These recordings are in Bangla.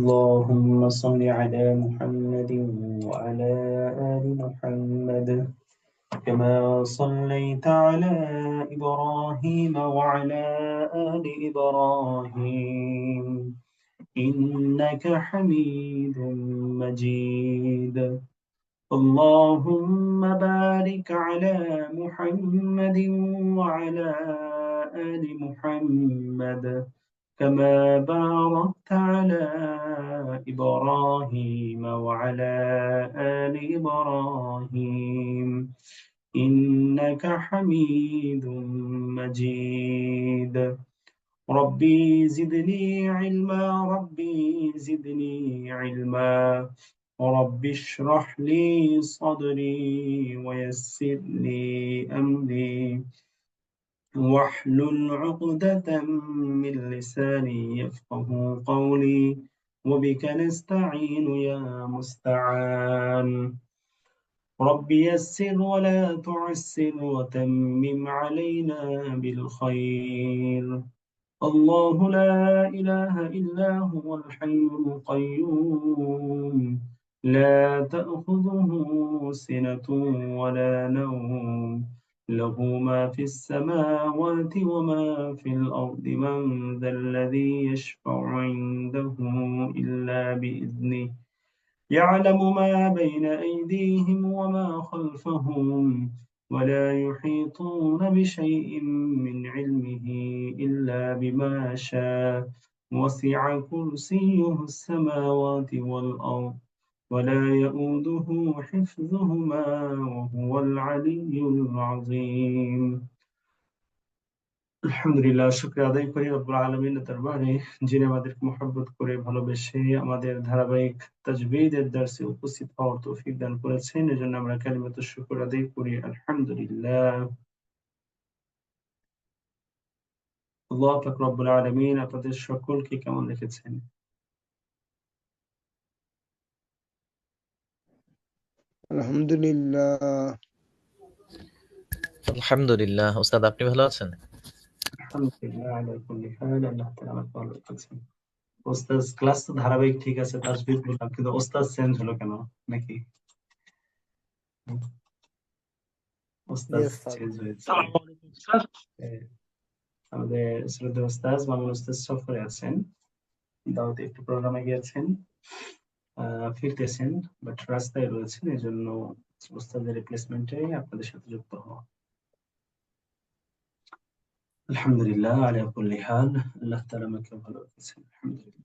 اللهم صل على محمد وعلى آل محمد كما صليت على إبراهيم وعلى آل إبراهيم إنك حميد مجيد. اللهم بارك على محمد وعلى آل محمد كما باركت على إبراهيم وعلى آل إبراهيم إنك حميد مجيد. ربي زدني علما، ربي زدني علما. رب اشرح لي صدري ويسر لي أمري واحلل عقدة من لساني يفقه قولي. وبك نستعين يا مستعان. رب يسر ولا تعسر وتمم علينا بالخير. الله لا إله إلا هو الحي القيوم لا تأخذه سنة ولا نوم له ما في السماوات وما في الأرض. من ذا الذي يشفع عنده إلا بإذنه يعلم ما بين أيديهم وما خلفهم ولا يحيطون بشيء من علمه إلا بما شاء. وسع كرسيه السماوات والأرض ولا يؤوده حفظهما وهو العلي العظيم. আলহামদুলিল্লাহ, শুকরিয়া আদায় করি রব্বুল আলামিনের দরবারে, যিনি আমাদেরকে মহব্বত করে ভালোবেসে আমাদের ধারাবাহিক তাজবীদের দার্সে উপস্থিত হওয়ার তৌফিক দান করেছেন। এজন্য আমরা কালিমাতুশ শুকর আদায় করি আলহামদুলিল্লাহ। আল্লাহ পাক রব্বুল আলামিন আপনাদের সকলকে কেমন রেখেছেন? আলহামদুলিল্লাহ। আলহামদুলিল্লাহ। ওস্তাদ, আপনি ভালো আছেন? আলহামদুলিল্লাহ আলা কুল্লি হাল। আল্লাহ তাআলা আমাকে ভালো রেখেছেন। ওস্তাদ ক্লাস তো ধারাবাহিক ঠিক আছে, তাজবীদ বললাম, কিন্তু ওস্তাদ চেঞ্জ হলো কেন নাকি? ওস্তাদ Yes, sir. চেঞ্জ হয়েছে। আমাদের শ্রদ্ধেয় ওস্তাদ মামুন ওস্তাদ সফরে আছেন, দাওয়াতে একটু প্রোগ্রামে গিয়েছেন, ফিরতেছেন, বাট রাস্তায় রয়েছেন। এই জন্য ওস্তাদের রিপ্লেসমেন্টে আপনাদের সাথে যুক্ত হওয়া। আলহামদুলিল্লাহ আলা কুল্লি হাল। আল্লাহ তাআলা আমাকে ভালো রেখেছেন আলহামদুলিল্লাহ।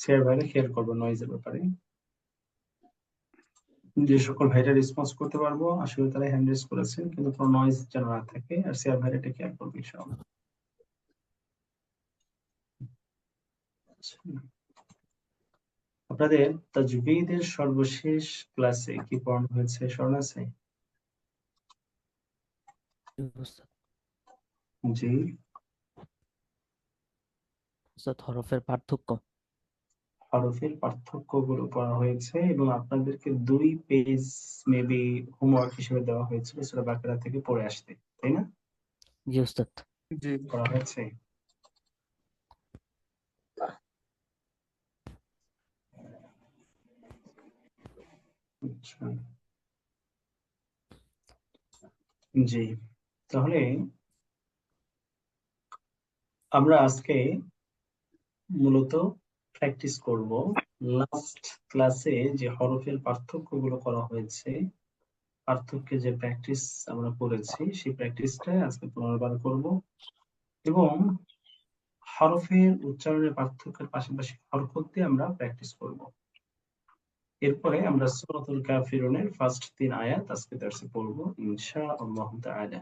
শেয়ার ভাইরা খেয়াল করবো নয়েজের ব্যাপারে। যে সকল ভাইরা রেসপন্স করতে পারবো আসলে তারা হ্যান্ড রেজ করেছেন, কিন্তু কোনো নয়েজ যেন না থাকে। আর শেয়ার ভাইরা এটা খেয়াল করবে ইনশাআল্লাহ। আপনাদের তাজবীদের সর্বশেষ ক্লাসে কি পড়ানো হয়েছে স্মরণ আছে? জি, হরফের পার্থক্য। হরফের পার্থক্যগুলো পড়া হয়েছে এবং আপনাদেরকে 2 পেজ মেবি হোমওয়ার্ক হিসেবে দেওয়া হয়েছিল সূরা বাকারা থেকে পড়ে আসতে, তাই না? জি ওস্তাদ। জি। করা হয়েছে। আচ্ছা, জি, তাহলে আমরা আজকে মূলত প্র্যাকটিস করব লাস্ট ক্লাসে যে হরফের পার্থক্যগুলো করা হয়েছে, পার্থক্যে যে প্র্যাকটিস আমরা করেছি সেই প্র্যাকটিসটা আজকে পুনর্বার করব এবং হরফের উচ্চারণের পার্থক্যের পাশাপাশি হরকত দিয়ে আমরা প্র্যাকটিস করব। এরপরে আমরা সূরাতুল কাফিরুনের ফার্স্ট 3 আয়াত আজকে দার্সে পড়ব ইনশাআল্লাহ তাআলা।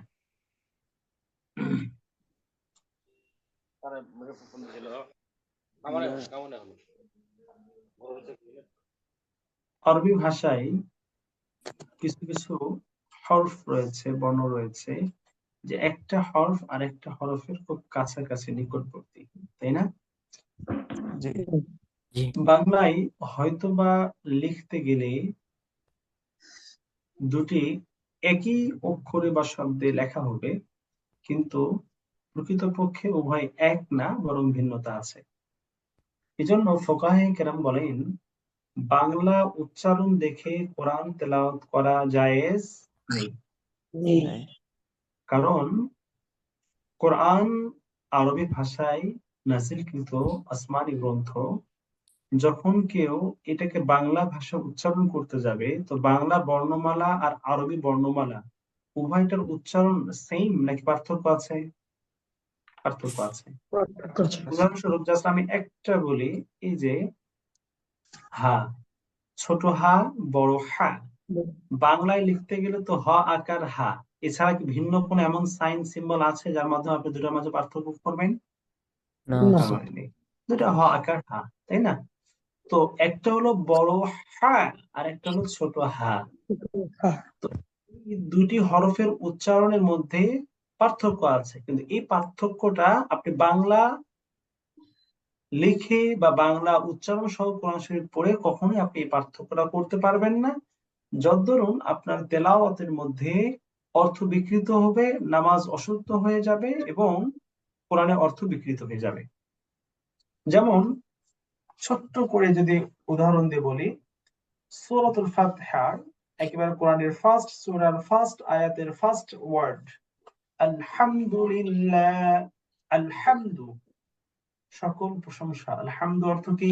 আরবি ভাষায় কিছু কিছু হরফ রয়েছে, বর্ণ রয়েছে, যে একটা হরফ আর একটা হরফের খুব কাছাকাছি নিকটবর্তী, তাই না? জি জি বাংলায় হয়তোবা লিখতে গেলে দুটি একই অক্ষরে বা শব্দে লেখা হবে, কিন্তু প্রকৃতপক্ষে উভয় এক না, বরং ভিন্নতা আছে। এজন্য ফুকাহে কেরাম বলেন, বাংলা উচ্চারণ দেখে কোরআন তেলাওয়াত করা জায়েজ নেই। নেই। কারণ কোরআন আরবি ভাষায় নাজিলকৃত আসমানি গ্রন্থ। যখন কেউ এটাকে বাংলা ভাষা উচ্চারণ করতে যাবে, তো বাংলা বর্ণমালা আর আরবি বর্ণমালা উভয়টার উচ্চারণ সেম নাকি পার্থক্য আছে? পার্থক্য আছে। উদাহরণস্বরূপ জাস্ট আমি একটা বলি, এই যে হা, ছোট হা, বড় হা, বাংলায় লিখতে গেলে তো হ আকার হা, এছাড়া কি ভিন্ন কোনো এমন সাইন সিম্বল আছে যার মাধ্যমে আপনি দুটোর মাঝে পার্থক্য করবেন? না তার উস্তাদ। মানে নেই। দুটো হ আকার হা, তাই না? তো একটা হলো বড় হা আর একটা হলো ছোট হা। তো এই দুটি হরফের উচ্চারণের মধ্যে পার্থক্য আছে, কিন্তু এই পার্থক্যটা আপনি বাংলা লিখে বা বাংলা উচ্চারণ সহ কোরআন শরীফ পড়ে কখনোই আপনি এই পার্থক্যটা করতে পারবেন না। যদ্দরুন আপনার তেলাওয়াতের মধ্যে অর্থ বিকৃত হবে, নামাজ অশুদ্ধ হয়ে যাবে এবং কোরআনের অর্থ বিকৃত হয়ে যাবে। যেমন ছোট্ট করে যদি উদাহরণ দিয়ে বলি, সূরাতুল ফাতিহার একেবারে কোরআনের ফার্স্ট সূরার ফার্স্ট আয়াতের ফার্স্ট ওয়ার্ড আলহামদুলিল্লাহ। আলহামদু, সকল প্রশংসা। আলহামদু অর্থ কি?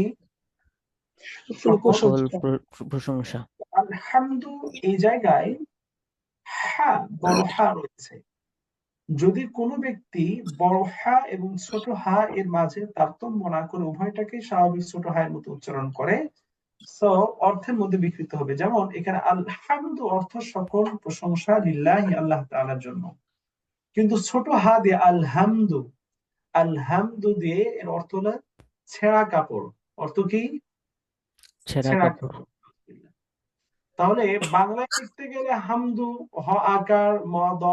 সকল। সকল প্রশংসা। আলহামদু এই জায়গায় হা, বড় হা রয়েছে। যদি কোনো ব্যক্তি বড় হা এবং ছোট হা এর মাঝে তারতম্য না করে উভয়টাকে স্বাভাবিক ছোট হা এর মতো উচ্চারণ করে, সো অর্থের মধ্যে বিকৃত হবে। যেমন এখানে আলহামদু অর্থ সকল প্রশংসা লিল্লাহি, আল্লাহ তাআলার জন্য, কিন্তু ছোট হা দিয়ে আলহামদু, আলহামদু দিয়ে এর অর্থ হলো ছেঁড়া কাপড়। অর্থ কি? ছেঁড়া ছেঁড়া কাপড়। কাপড়। তাহলে বাংলায় লিখতে গেলে হামদু, হ আকার ম দ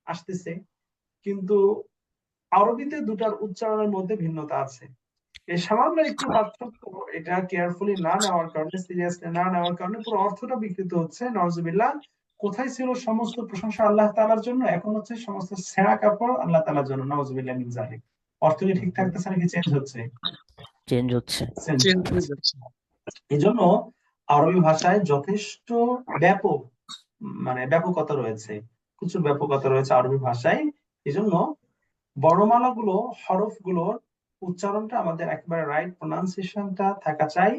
আসতেছে, কিন্তু আরবিতে দুটার উচ্চারণের মধ্যে ভিন্নতা আছে। এই সামান্য একটু পার্থক্য, এটা কেয়ারফুলি না নেওয়ার কারণে, সিরিয়াসলি না নেওয়ার কারণে পুরো অর্থটা বিকৃত হচ্ছে। নাউজুবিল্লাহ। কোথায় ছিল সমস্ত প্রশংসা আল্লাহ তাআলার জন্য, এখন হচ্ছে সমস্ত ছেঁড়া কাপড় আল্লাহ তাআলার জন্য। নাউজুবিল্লাহ মিন যালিক। অর্থ কি ঠিক থাকতেছে নাকি চেঞ্জ হচ্ছে? চেঞ্জ হচ্ছে। চেঞ্জ হচ্ছে। এই জন্য আরবি ভাষায় যথেষ্ট ব্যাপক, মানে ব্যাপকতা রয়েছে, প্রচুর ব্যাপকতা রয়েছে আরবি ভাষায়। এই জন্য বর্ণমালাগুলো, হরফগুলোর উচ্চারণটা আমাদের একেবারে রাইট প্রোনাউন্সিয়েশনটা থাকা চাই,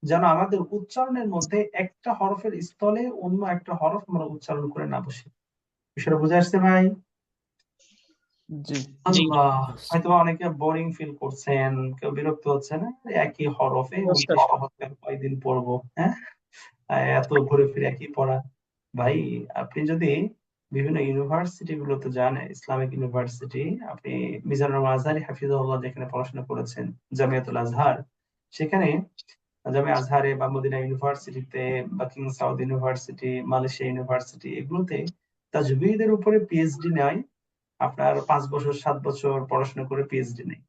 যেন আমাদের উচ্চারণের মধ্যে একটা হরফের স্থলে অন্য একটা হরফ আমরা উচ্চারণ করে না বসি। বিষয়টা বুঝে আসছে ভাই? জি আল্লাহ। হয়তো অনেকে বোরিং ফিল করছেন, কেউ বিরক্ত হচ্ছেন, একই হরফে 29টা হরফ কয়দিন পড়বো, হ্যাঁ, এত ঘুরে ফিরে একই পড়া। ভাই, আপনি যদি বিভিন্ন ইউনিভার্সিটি গুলোতে যান, ইসলামিক ইউনিভার্সিটি, আপনি মিজানুর রহমান আজহারি হাফিজাহুল্লাহ যেখানে পড়াশোনা করেছেন, জামিয়াতুল আজহার, সেখানে জামিয়া আজহারে বা মদিনা ইউনিভার্সিটিতে বা king south university, Malaysia university, এগুলোতে তাজবীদের উপরে পিএইচডি নেয়। আপনার 5 বছর 7 বছর পড়াশোনা করে পিএইচডি নেয়।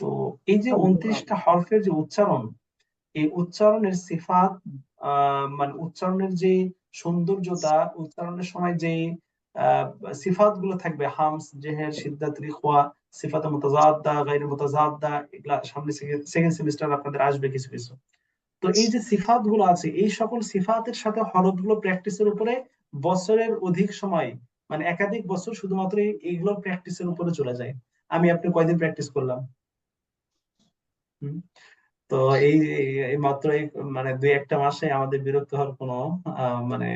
তো এই যে 29টা হরফের যে উচ্চারণ, এই উচ্চারণের সিফাত, মানে উচ্চারণের যে সৌন্দর্যতা, উচ্চারণের সময় যে সিফাত গুলো থাকবে, হামস, জেহের, সিদ্দাত, রিখওয়া, সিফাত মুতাজাদ্দা, গায়রু মুতাজাদ্দা, এগুলা সামনে সেকেন্ড সেমিস্টার আপনাদের আসবে কিছু কিছু। তো এই যে সিফাত গুলো আছে, এই সকল সিফাতের সাথে হরফ গুলো প্র্যাকটিসের উপরে বছরের অধিক সময়, মানে একাধিক বছর শুধুমাত্র এইগুলো প্র্যাকটিসের উপরে চলে যায়। আমি আপনি কয়দিন প্র্যাকটিস করলাম? হুম? তো এই এই মাত্র এই মানে 2-1টা মাসে আমাদের বিরক্ত হওয়ার কোনো মানে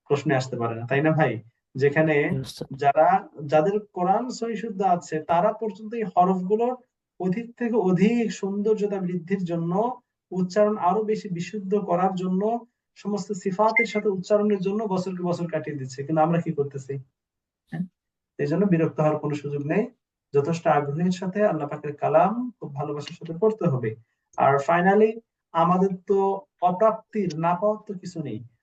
প্রশ্নে আসতে পারে না, তাই না ভাই? যেখানে জি উস্তাদ। যারা, যাদের কোরআন সহিহ শুদ্ধ আছে, তারা পর্যন্ত এই হরফগুলোর অধিক থেকে অধিক সৌন্দর্যতা বৃদ্ধির জন্য, উচ্চারণ আরো বেশি বিশুদ্ধ করার জন্য, সমস্ত সিফাতের সাথে উচ্চারণের জন্য বছরকে বছর কাটিয়ে দিচ্ছে, কিন্তু আমরা কি করতেছি? হ্যাঁ? এই জন্য বিরক্ত হওয়ার কোনো সুযোগ নেই। যথেষ্ট আগ্রহের সাথে আল্লাহ পাকের কালাম খুব ভালোবাসার সাথে পড়তে হবে। আর ফাইনালি, আমাদের তো অপ্রাপ্তির, না পাওয়ার তো কিছু নেই।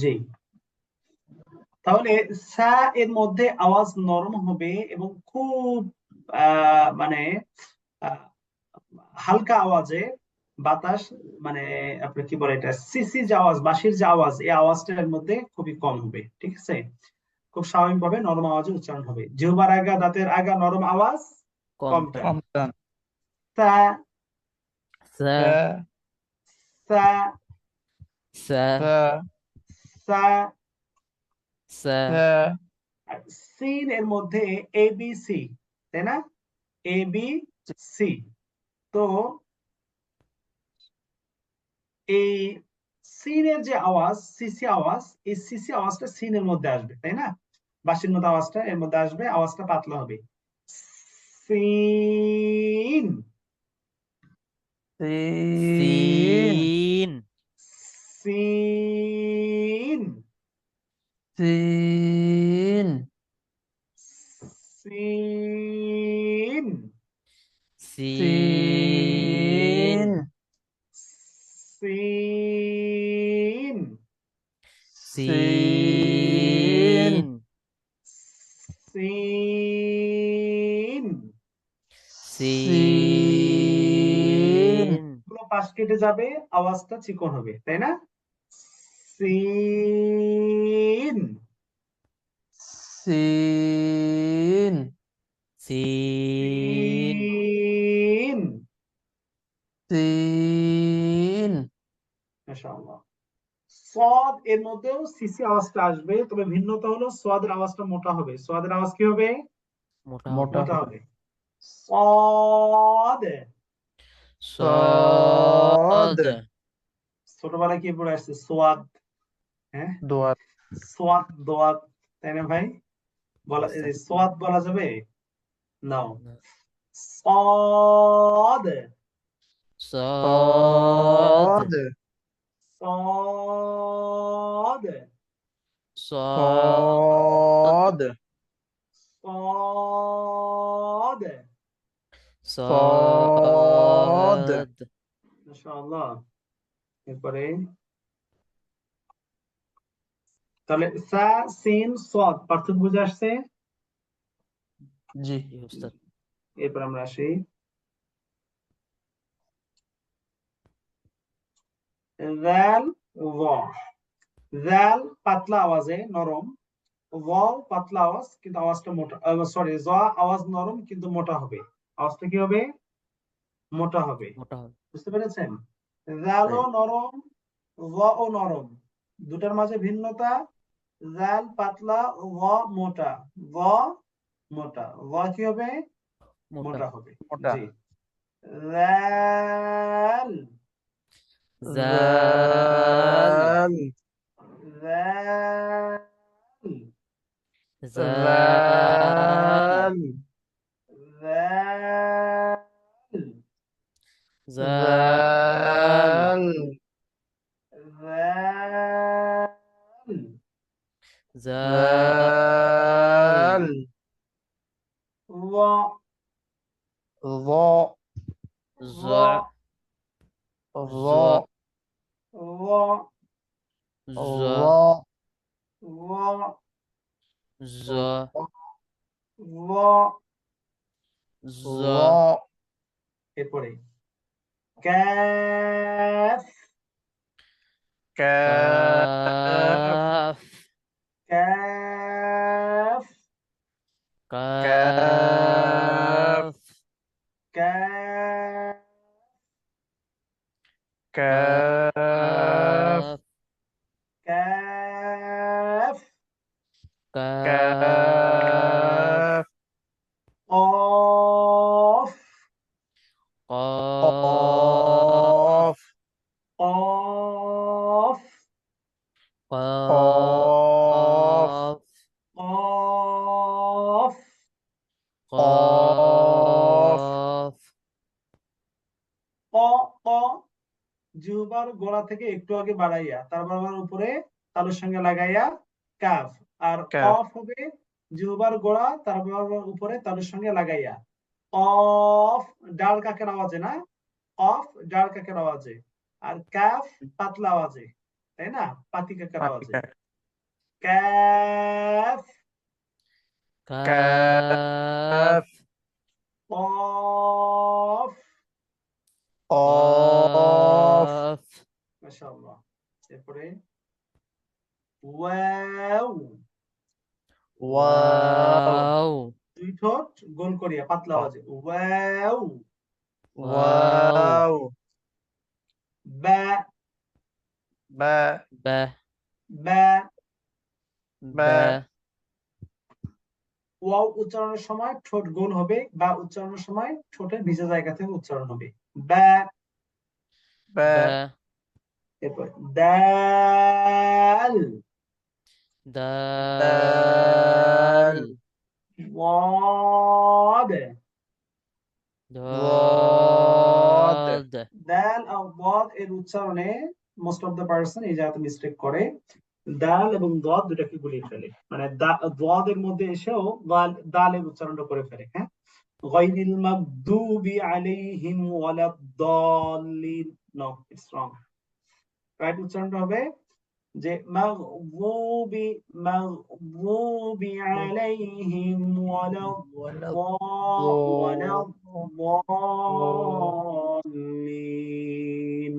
জি, তাহলে সা এর মধ্যে আওয়াজ নরম হবে এবং খুব মানে হালকা আওয়াজে বাতাস, মানে আপনি কি বলে এটা, সিসি যে আওয়াজ, বাঁশির যে আওয়াজ, এই আওয়াজটা এর মধ্যে খুবই কম হবে। ঠিক আছে, খুব স্বাভাবিকভাবে নরম আওয়াজে উচ্চারণ হবে। জিহ্বার আগা, দাঁতের আগা নরম আওয়াজ, কম কম টান। টান। কম টান। সা সা সা সা সা সা সা সা আর সিন এর মধ্যে এ বি সি, তাই না? A B C. তো এই সিনের যে আওয়াজ, সিসি আওয়াজ, এই সিসি আওয়াজটা সিনের মধ্যে আসবে, তাই না? বাঁশির মতো আওয়াজটা এর মধ্যে আসবে, আওয়াজটা পাতলা হবে। সিন, সিন সিন সিন, সিন সিন, সিন সিন, সিন সিন। সিন গুলো পাশ কেটে যাবে, আওয়াজটা চিকন হবে, তাই না? সিন, সিন সিন সিন। সিন মাশাআল্লাহ। সদ এর মধ্যেও সিসি আওয়াজটা আসবে, তবে ভিন্নতা হলো সদের আওয়াজটা মোটা হবে। সদের আওয়াজ কি হবে? মোটা মোটা মোটা হবে। সদ। সদ সদ ছোটবেলায় কি পড়ে আসছে? সোয়াদ। হ্যাঁ, দোয়াত সোয়াদ দোয়াদ, তাই না ভাই? বলা, আচ্ছা। সোয়াদ বলা যাবে? নাও, না। সদ, সদ সদ, সদ সদ। সদ মাশাআল্লাহ। এরপরে তাহলে সা সিন সদ পার্থক্য বুঝে আসছে। জি জি উস্তাদ। এরপর আমরা আসি জাল ওয়া। জাল পাতলা আওয়াজে নরম, ওয়াও পাতলা আওয়াজ কিন্তু আওয়াজটা মোটা, সরি, জ আওয়াজ নরম কিন্তু মোটা হবে। আওয়াজটা কি হবে? মোটা হবে। মোটা হবে। বুঝতে পেরেছেন? জালও Right. নরম, ওয়াও নরম, দুটার মাঝে ভিন্নতা। জাল পাতলা, ওয়া মোটা। ওয়া মোটা, ওয়া কি হবে? মোটা মোটা হবে। মোটা জি, জাল, জাল জাল জাল, জাল জাল, জাল জাল, জাল ওয়া, ظا ওয়া, ظا ওয়া, ظا ওয়া, ظا ওয়া। ظا এরপরে কাফ, كاف কাফ, কাফ কাফ, كاف কাফ, কাফ কফ, কফ قاف কফ, قاف কফ, قاف কফ ক, ক জিহ্বার গোড়া থেকে একটু আগে বাড়াইয়া তারপর আবার উপরে তালুর সঙ্গে লাগাইয়া কাফ। আর كاف কফ হবে জিহ্বার গোড়া তারপর আবার উপরে তালুর সঙ্গে লাগাইয়া কফ। ডাল কাকের আওয়াজে না, কফ ডাল কাকের আওয়াজে। আর কাফ পাতলা আওয়াজে। তাই না? পাতিকাকার আওয়াজে। পাতিকা কাফ, كاف কফ, قاف قاف মাশাআল্লাহ। এরপরে ওয়াও, واو واو দুই ঠোঁট গোল করিয়া পাতলা আওয়াজে ওয়াও। واو واو বা, با ب বা, با ওয়াও উচ্চারণের সময় ঠোঁট গোল হবে, বা উচ্চারণের সময় ঠোঁটের ভিজা জায়গা থেকে উচ্চারণ হবে। বা, با ب এরপর দাল, دال ওয়াদ, ضاد ضاد দাল আর ওয়াদ এর উচ্চারণে মোস্ট অফ দ্য পারসন এই জায়গাতে মিস্টেক করে, দাল এবং দাদ দুটাকে গুলিয়ে ফেলে, মানে দাদের মধ্যে এসেও দালের উচ্চারণটা করে ফেলে। হ্যাঁ, গায়রিল মাগদুবি আলাইহিম ওয়ালাদ-দাল্লিন, নো ইটস রং। রাইট উচ্চারণটা হবে যে মাগদুবি আলাইহিম ولا ওয়ালাদ-দাল্লিন।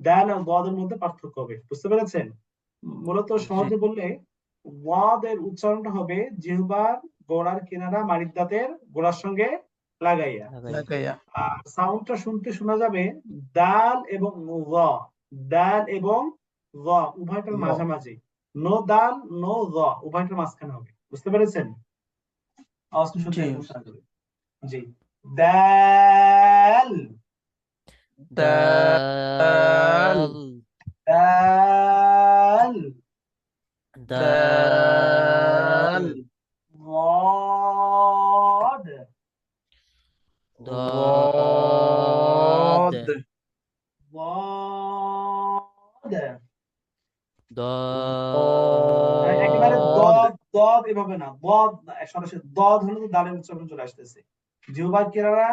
দাল আর দাদের মধ্যে পার্থক্য হবে, বুঝতে পেরেছেন? মূলত জি সহজে বললে ওয়াদের উচ্চারণটা হবে জিহ্বার গোড়ার কিনারা মাড়ির দাঁতের গোড়ার সঙ্গে লাগাইয়া, লাগাই لقيا আর সাউন্ডটা শুনতে শোনা যাবে দাল এবং য, দাল এবং য উভয়টার ظ মাঝামাঝি। নো দাল নো য, উভয়টার মাঝখানে হবে, বুঝতে পেরেছেন? আওয়াজটা শুনতে جي এরকম শোনা যাবে। জি, দাল, دال دال দাল, دال دال ضاد، ضاد ضاد ضاد। একেবারে ضاد দদ দদ এভাবে না, দদ না, সরাসরি দদ হলে তো দালের উচ্চারণ চলে আসতেছে। জিহ্বার কিনারা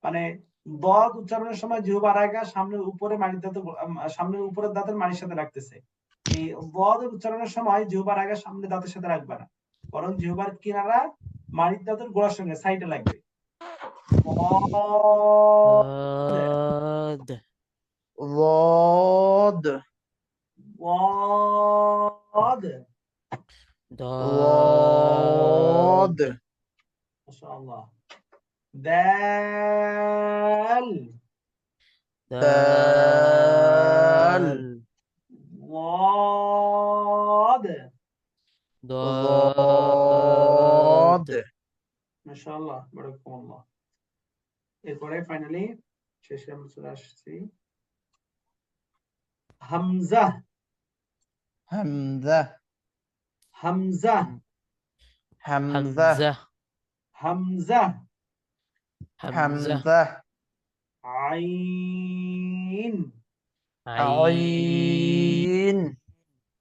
মানে দদ উচ্চারণের সময় জিহ্বার আগা সামনের উপরে মাড়ির দাঁতে, সামনের উপরের দাঁতের মাড়ির সাথে রাখতেছে। এই দদের উচ্চারণের সময় জিহ্বার আগা সামনের দাঁতের সাথে রাখবে না, বরং জিহ্বার কিনারা মাড়ির দাঁতের গোড়ার সঙ্গে সাইডে লাগবে। ضاد ضاد ضاد ضاد ضاد মাশাআল্লাহ। দাল, دال دال ضاد ضاد মাশাআল্লাহ, বারাকাল্লাহ। এরপরে ফাইনালি শেষে আমরা চলে আসছি হামজা, همزة হামজা, همزة حمزة হামজা, حمزة همزة আইন, عين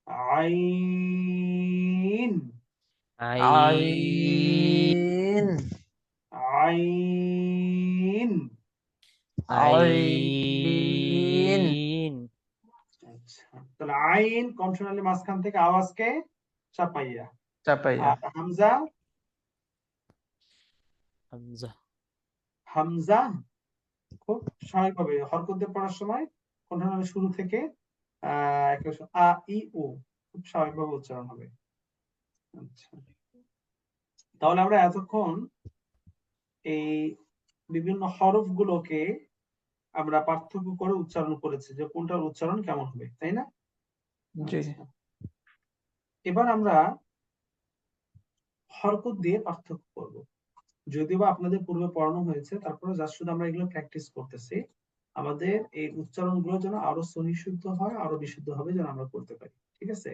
عين عين عين، عين عين আচ্ছা, তাহলে আইন কনসোনালি মাঝখান থেকে আওয়াজকে চাপাইয়া, চাপাইয়া আর হামজা, حمزة হামজা খুব স্বাভাবিকভাবে হরকত দিয়ে পড়ার সময় কন্ঠনালী শুরু থেকে আ ই উ খুব স্বাভাবিকভাবে উচ্চারণ হবে। আচ্ছা, তাহলে আমরা এতক্ষণ এই বিভিন্ন হরফ গুলোকে আমরা পার্থক্য করে উচ্চারণ করেছি যে কোনটার উচ্চারণ কেমন হবে, তাই না? জি আচ্ছা, এবার আমরা হরকত দিয়ে পার্থক্য করব, যদিও বা আপনাদের পূর্বে পড়ানো হয়েছে, তারপরে জাস্ট শুধু আমরা এগুলো প্র্যাকটিস করতেছি। আমাদের এই উচ্চারণ গুলো যেন আরো সহিশুদ্ধ হয়, আরো বিশুদ্ধ হবে যেন আমরা করতে পারি, ঠিক আছে?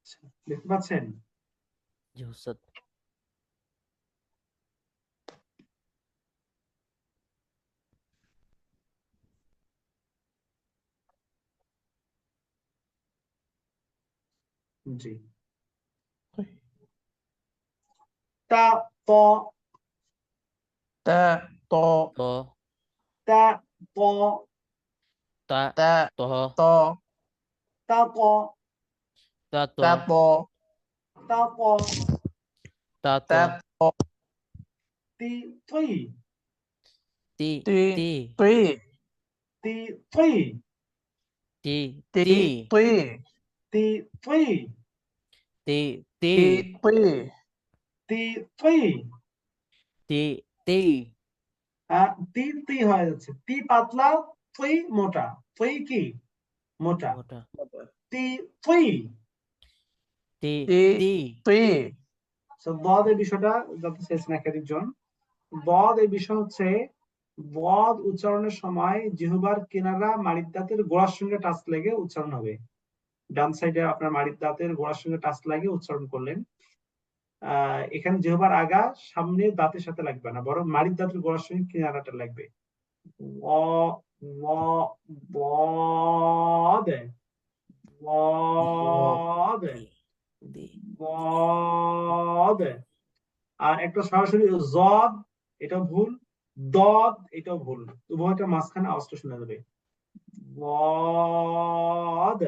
আচ্ছা, দেখতে পাচ্ছেন? জি উস্তাদ জি, তা ত, তা ত ط তা ত, ta ta to to তাকো tato tato তাকো tato tato তি তুই ti ti ti tui তি তুই ti ti ti tui তি তুই ti ti ti tui তি তুই ti ti তিন তি হয়ে যাচ্ছে তি পাতলা তুই মোটা তুই কি মোটা mota তি তুই ti ti ti tui So, বদ এই বিষয়টা যাতে চেয়েছেন একাধিক জন বদ এই বিষয় হচ্ছে বদ উচ্চারণের সময় জিহ্বার কিনারা মাড়ির দাঁতের গোড়ার সঙ্গে টাচ লেগে উচ্চারণ হবে ডান সাইডে আপনার মাড়ির দাঁতের গোড়ার সঙ্গে টাচ লাগিয়ে উচ্চারণ করলেন এখানে জিহ্বার আগা সামনে দাঁতের সাথে লাগবে না বরং মাড়ির দাঁতের গোড়ার সঙ্গে কিনারাটা লাগবে অ ও বদ বদ ti বদ আর একটা সরাসরি জদ এটা ভুল দদ এটাও ভুল উভয়টা মাঝখানে আওয়াজটা শোনা যাবে বদ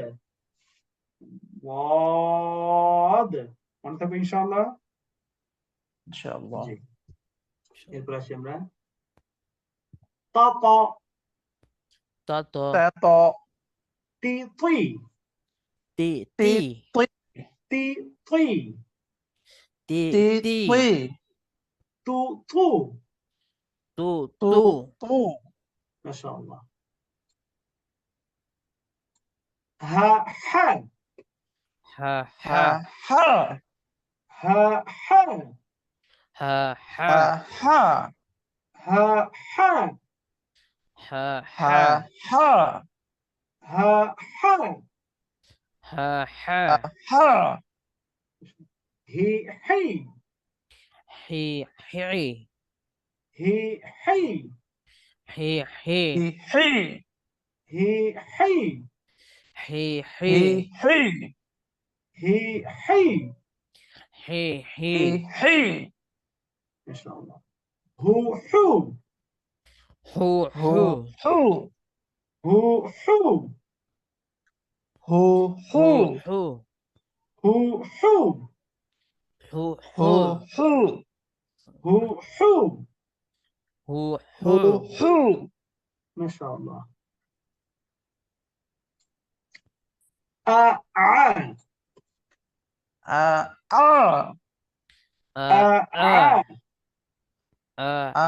বদ মনে থাকবে ইনশাআল্লাহ insyaallah জি এরপর আসি আমরা ত ত tato tato তি তুই ti ti ti tui তি তুই ti ti ti tui তু তু tu tu tu tu মাশাআল্লাহ হা হা ha ha ha ha হা হা ha ha ha ha হা হা ha ha ha হা হা ha ha ha হি হি hi hi হি হি hi hi hi hi হি হি hi hi hi hi হি হি hi hi hi hi মাশাআল্লাহ হু হু hu hu hu hu হু হু hu hu hu hu হু হু hu hu hu হু হু hu hu hu hu মাশাআল্লাহ আ আ a a আ a আ a a a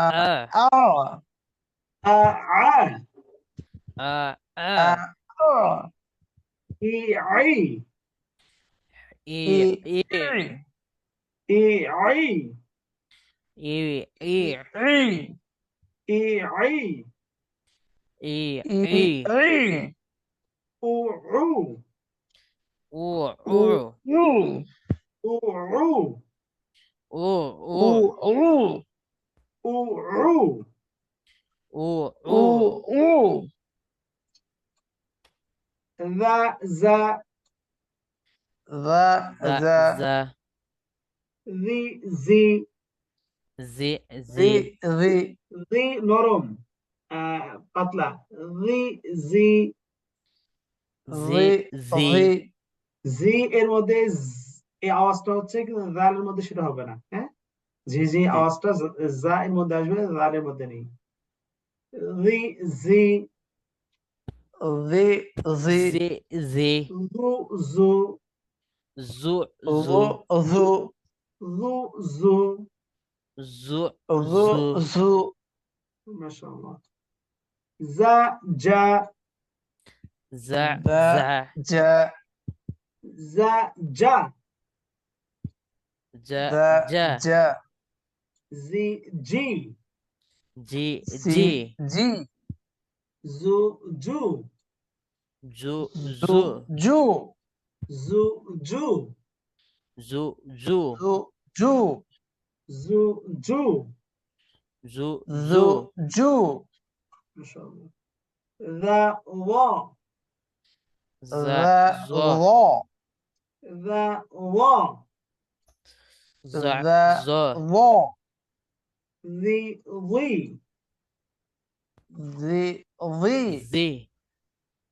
a আ আ a a a a ই আই i i i i ই আই i i i ই আই i i i i উ উ u u u u উ উ u u u u উ উ u u u u যা যা za za za za জি জি zi zi zi zi জি নরম পাতলা জি জি zi zi zi জি এর মধ্যে এই আওয়াজটা হচ্ছে কিন্তু জালের মধ্যে সেটা হবে না হ্যাঁ জি জি আওয়াজটা যা এর মধ্যে আসবে জালের মধ্যে নেই জি জি zi zi zi zi জু জু zu zu zu zu জু জু zu zu zu zu মাশাআল্লাহ যা যা za da za ja যা যা ja da ja ja জি জি ji si ji ji জু জু ju zu zu ju জু জু zu zu ju ju জু জু zu zu zu ju মাশাআল্লাহ দা ওয়া za za zo lo দা ওয়া za za zo lo G we zi zi zi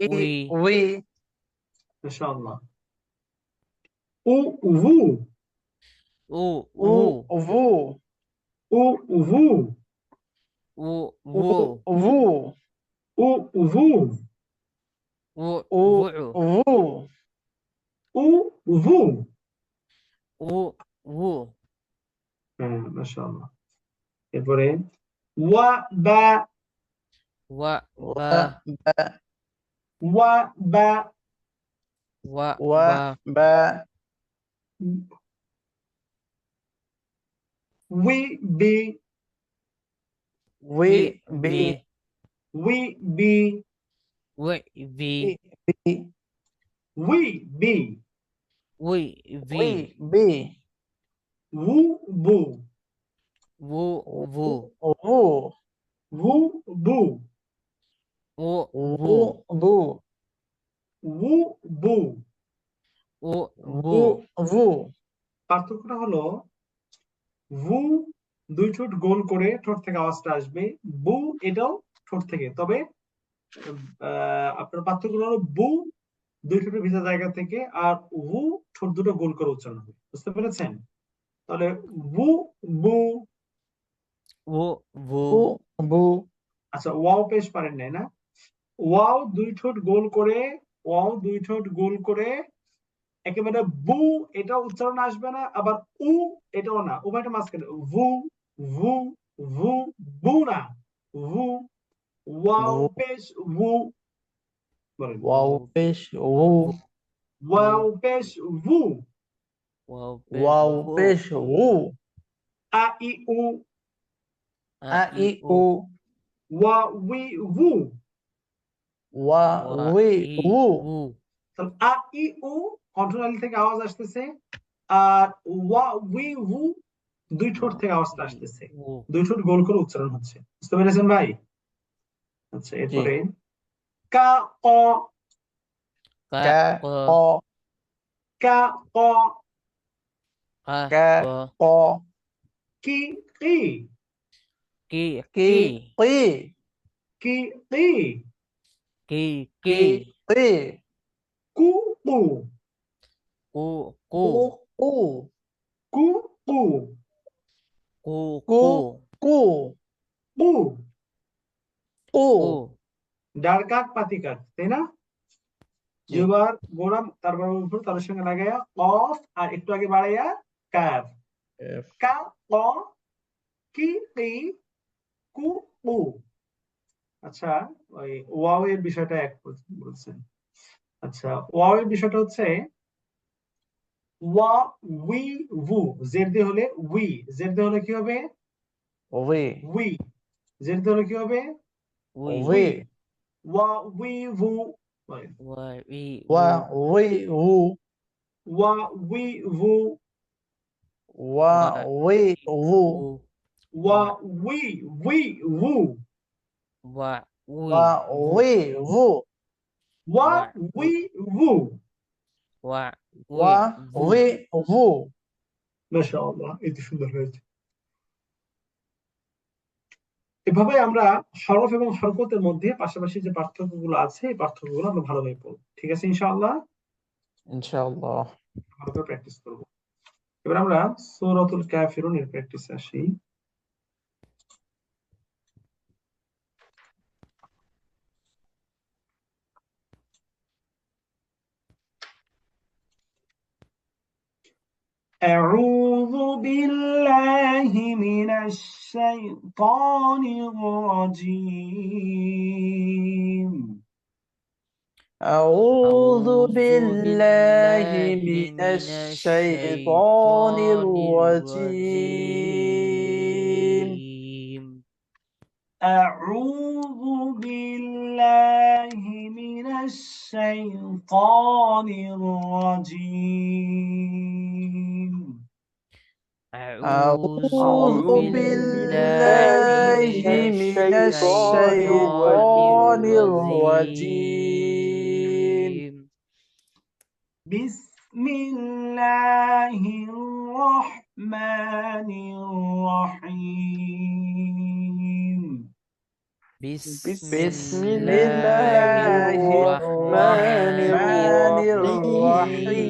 we we মাশাআল্লাহ। উভু উ উ ভু ভু উভু উ ভু ভু উভু উ উ ভু ভু উভু। উ ভু হ্যাঁ, মাশাআল্লাহ। এরপরে ওয়া বা ওয়া বা বা ওয়া বা ওয়া ওয়া বা বা উই বি উই বি বি উই বি উই বি বি উই বি উই বি উই বি উ বু ভু ভু ভু উ বু উ ভু ভু ভু উ বু। উ ভু ভু ভু পার্থক্যটা হলো ভু দুই ঠোঁট গোল করে ঠোঁট থেকে আওয়াজটা আসবে, বু এটাও ঠোঁট থেকে, তবে আপনার পার্থক্য হলো বু দুই ঠোঁটের ভিজা জায়গা থেকে, আর হু ঠোঁট দুটো গোল করে উচ্চারণ হবে। বুঝতে পেরেছেন? তাহলে বু বু। উ ভু ভু ভু আচ্ছা, ওয়াও পেশ পারেন নাই না? ওয়াও দুই ঠোঁট গোল করে, ওয়াও দুই ঠোঁট গোল করে একেবারে বু এটা উচ্চারণ আসবে না, আবার উ এটাও না, উভয়টা মাঝখানে ভু ভু ভু বু না, ভু। ওয়াও ভু পেশ ভু। বলেন ওয়াও পেশ উ ওয়াও পেশ ভু। ওয়াও পেশ ওয়াও ভু পেশ উ আ ই উ আ ই উ ওয়া উই ভু। ওয়া ওয়া উই ই উ উ তাহলে আ ই উ কন্ট্রোনালি থেকে আওয়াজ আসতেছে, আর ওয়া উই ভু দুই ঠোঁট ওয়া থেকে আওয়াজটা ই আসতেছে, উ দুই ঠোঁট গোল করে উচ্চারণ হচ্ছে। বুঝতে পেরেছেন ভাই? আচ্ছা, জি এরপরে কা ক কা কা ক ক কা ক কা কা ক ক কি কি কি কি কি কি কি কি কি কি কি কি কু কু কু কু কু কু কু কু কু কু কু কু কু। কু কু ডার কাক পাতি কাক, তাই না? জি দুবার গোড়াম, তারপর উপর তাদের সঙ্গে লাগাইয়া কফ, আর একটু আগে বাড়াইয়া কাফ। এফ কা ক কি কি কু কু। আচ্ছা, ওই ওয়াও এর বিষয়টা এক বলছেন। আচ্ছা, ওয়াও এর বিষয়টা হচ্ছে ওয়া উই ভু, জের দিয়ে হলে উই, জের দিয়ে হলে কি হবে? Way we. জের দিয়ে হলে কি হবে? We way we. ওয়া উই ভু। বলেন। ওয়া ই ওয়া উ ওয়ে উ ওয়া উই ভু। ওয়া ওয়া ওয়ে উ উ ওয়া ওয়া উই উই ভু। ওয়া উই ওয়া ভু ওয়ে উ ওয়া ওয়া উই উই ভু। ওয়া উই ওয়া ভু ওয়ে উ মাশাআল্লাহ, এত সুন্দর হয়েছে। এভাবে আমরা হরফ এবং হরকতের মধ্যে পাশাপাশি যে পার্থক্যগুলো আছে, এই পার্থক্যগুলো আমরা ভালোভাবে পড়ব। ঠিক আছে ইনশাআল্লাহ? ইনশাআল্লাহ ভালো করে প্র্যাকটিস করব। এবার আমরা সূরাতুল কাফিরুন এর প্র্যাকটিসে আসি। أعوذ بالله من الشيطان الرجيم. أعوذ أعوذ بالله بالله من من الشيطان الشيطان الرجيم الرجيم أعوذ بالله من الشيطان الرجيم. أعوذ أعوذ بالله بالله من من الشيطان الشيطان الرجيم الرجيم بسم الله الرحمن الرحيم. بسم بسم الله الله الرحمن الرحمن الرحيم الرحيم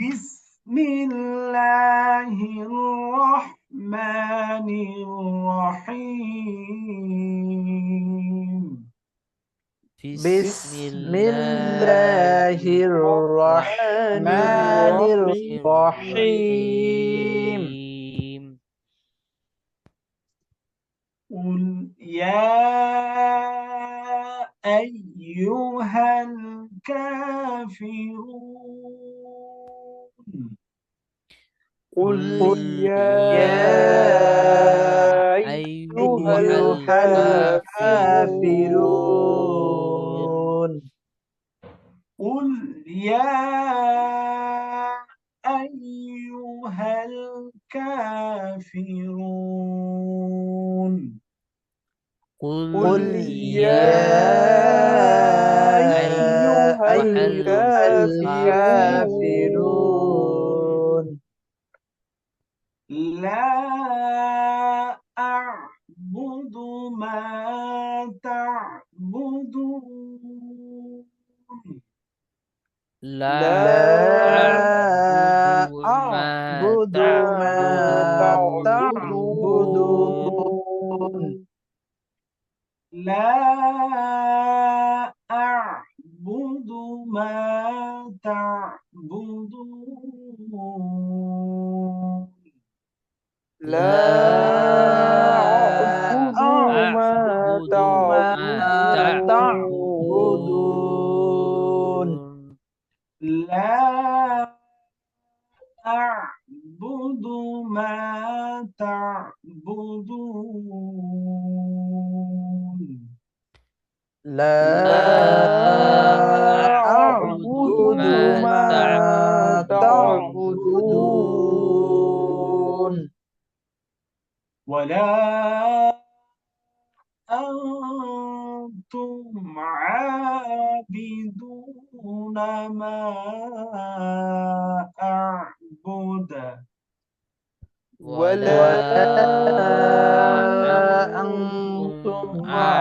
بسم الله الرحمن الرحيم بسم بسم الله الله الرحمن الرحيم الرحيم قل يا أيها الكافرون قل قل يا أيها أيها الكافرون الكافرون قل يا أيها الكافرون قل يا يا أيها أيها الكافرون الكافرون لا أعبد ما تعبدون لا لا أعبد ما أعبد ما تعبدون تعبدون لا أعبد ما تعبدون لا لا أعبد ما أعبد ما تعبدون تعبدون لا أعبد ما تعبدون لا لا أعبد أعبد ما ما تعبدون تعبدون ولا أنتم عابدون ما أعبد ولا أنتم أنتم عابدون ما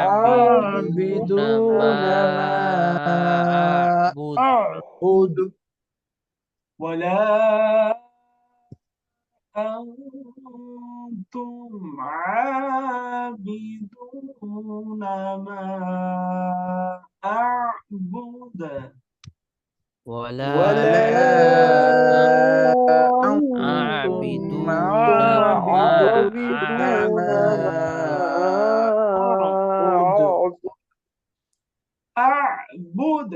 عابدون ما أعبد أعبد ولا أنتم عابدون ما أعبد ولا ولا عابدون أنتم ما عابدون ما أعبد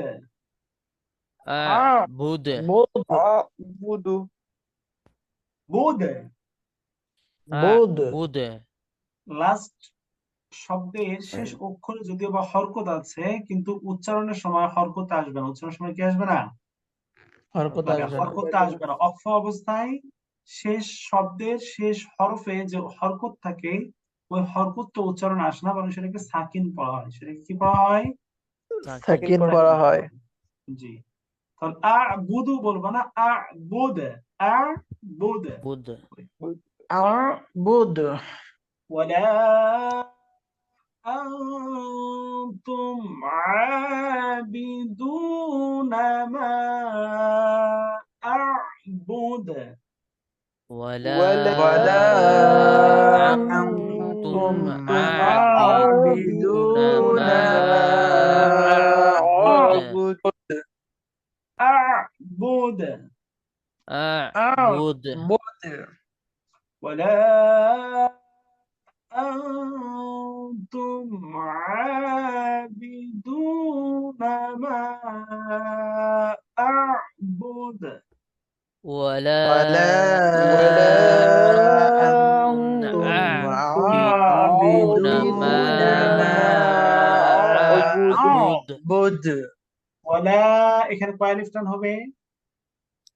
أعبد أعبد بود أعبد লাস্ট শব্দের শেষ অক্ষরে যদিও বা হরকত আছে কিন্তু উচ্চারণের সময় হরকত আসবে না, উচ্চারণের সময় কি আসবে না, হরকত মানে আসবে না হরকত আসবে না। অক্ষ অবস্থায় শেষ শব্দের শেষ হরফে যে হরকত থাকে ওই হরকত তো উচ্চারণ আসে না, বরং সেটাকে সাকিন পড়া হয়। সেটাকে কি পড়া হয়? সাকিন পড়া হয় জি। তাহলে বুধু বলবো না, বুধ বুধ বুধ أعبد ولا أنتم عابدون ما أعبد ولا ولا أنتم أنتم عابدون عابدون ما ما أعبد أعبد أعبد ولا أنتم عابدون ما أعبد ولا أنتم عابدون ما أعبد أعبد ولا এখানে কয় আলিফ টান হবে?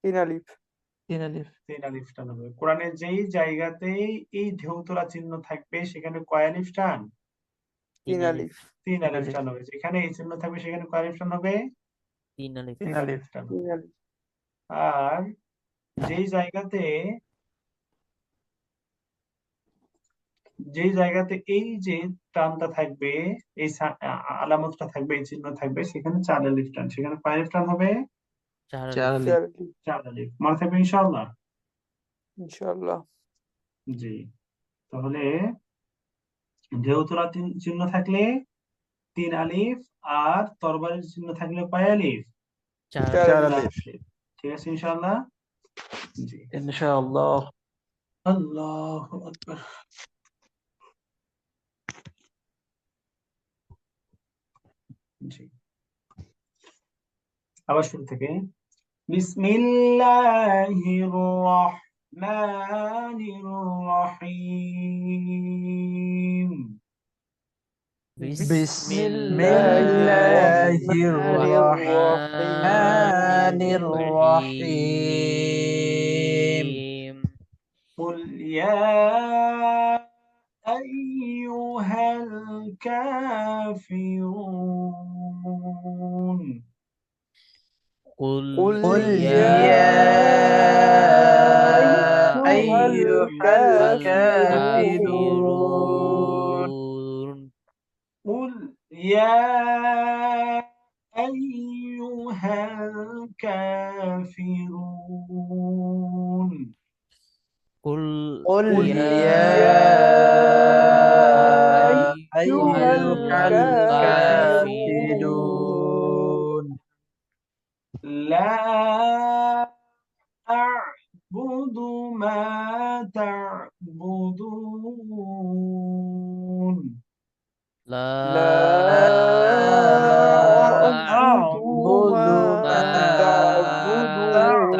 তিন আলিফ তিন আলিফ টান হবে। কোরআনের যেই জায়গাতেই এই ঢেউতরা চিহ্ন থাকবে সেখানে কয় আলিফ টান? তিন আলিফ তিন আলিফ টান হবে। যেখানে এই চিহ্ন থাকবে সেখানে কয় আলিফ টান হবে? তিন আলিফ তিন আলিফ টান হবে। আর যেই জায়গাতে যেই জায়গাতে এই যে টানটা থাকবে, এই আলামতটা থাকবে, এই চিহ্ন থাকবে, সেখানে 4 আলিফ টান, সেখানে কয় আলিফ টান হবে? 4 4 আলিফ। আলিফ। 4 আলিফ। 4 আলিফ। মনে থাকবে ইনশাআল্লাহ? ইনশাআল্লাহ। জি। তাহলে ঢেউতরা চিহ্ন থাকলে 3 আলিফ, আর তরবারির চিহ্ন থাকলে কয় আলিফ? 4 4 4 আলিফ। 4 আলিফ। আলিফ। ঠিক আছে ইনশাআল্লাহ? জি। ইনশাআল্লাহ। আল্লাহু আকবার। জি। আবার শুরু থেকে বিসমিল্লাহির রহমানির রহিম। বিসমিল্লাহির বিসমিল্লাহির রহমানির রহিম। রহিম। قل يا أيها الكافرون. قل قل يا يا أيها أيها الكافرون. الكافرون. قل يا أيها الكافرون. قل قل يا يا أيها أيها أيها الكافرون الكافرون. لا أعبد ما تعبدون. لا لا أعبد أعبد ما ما تعبدون.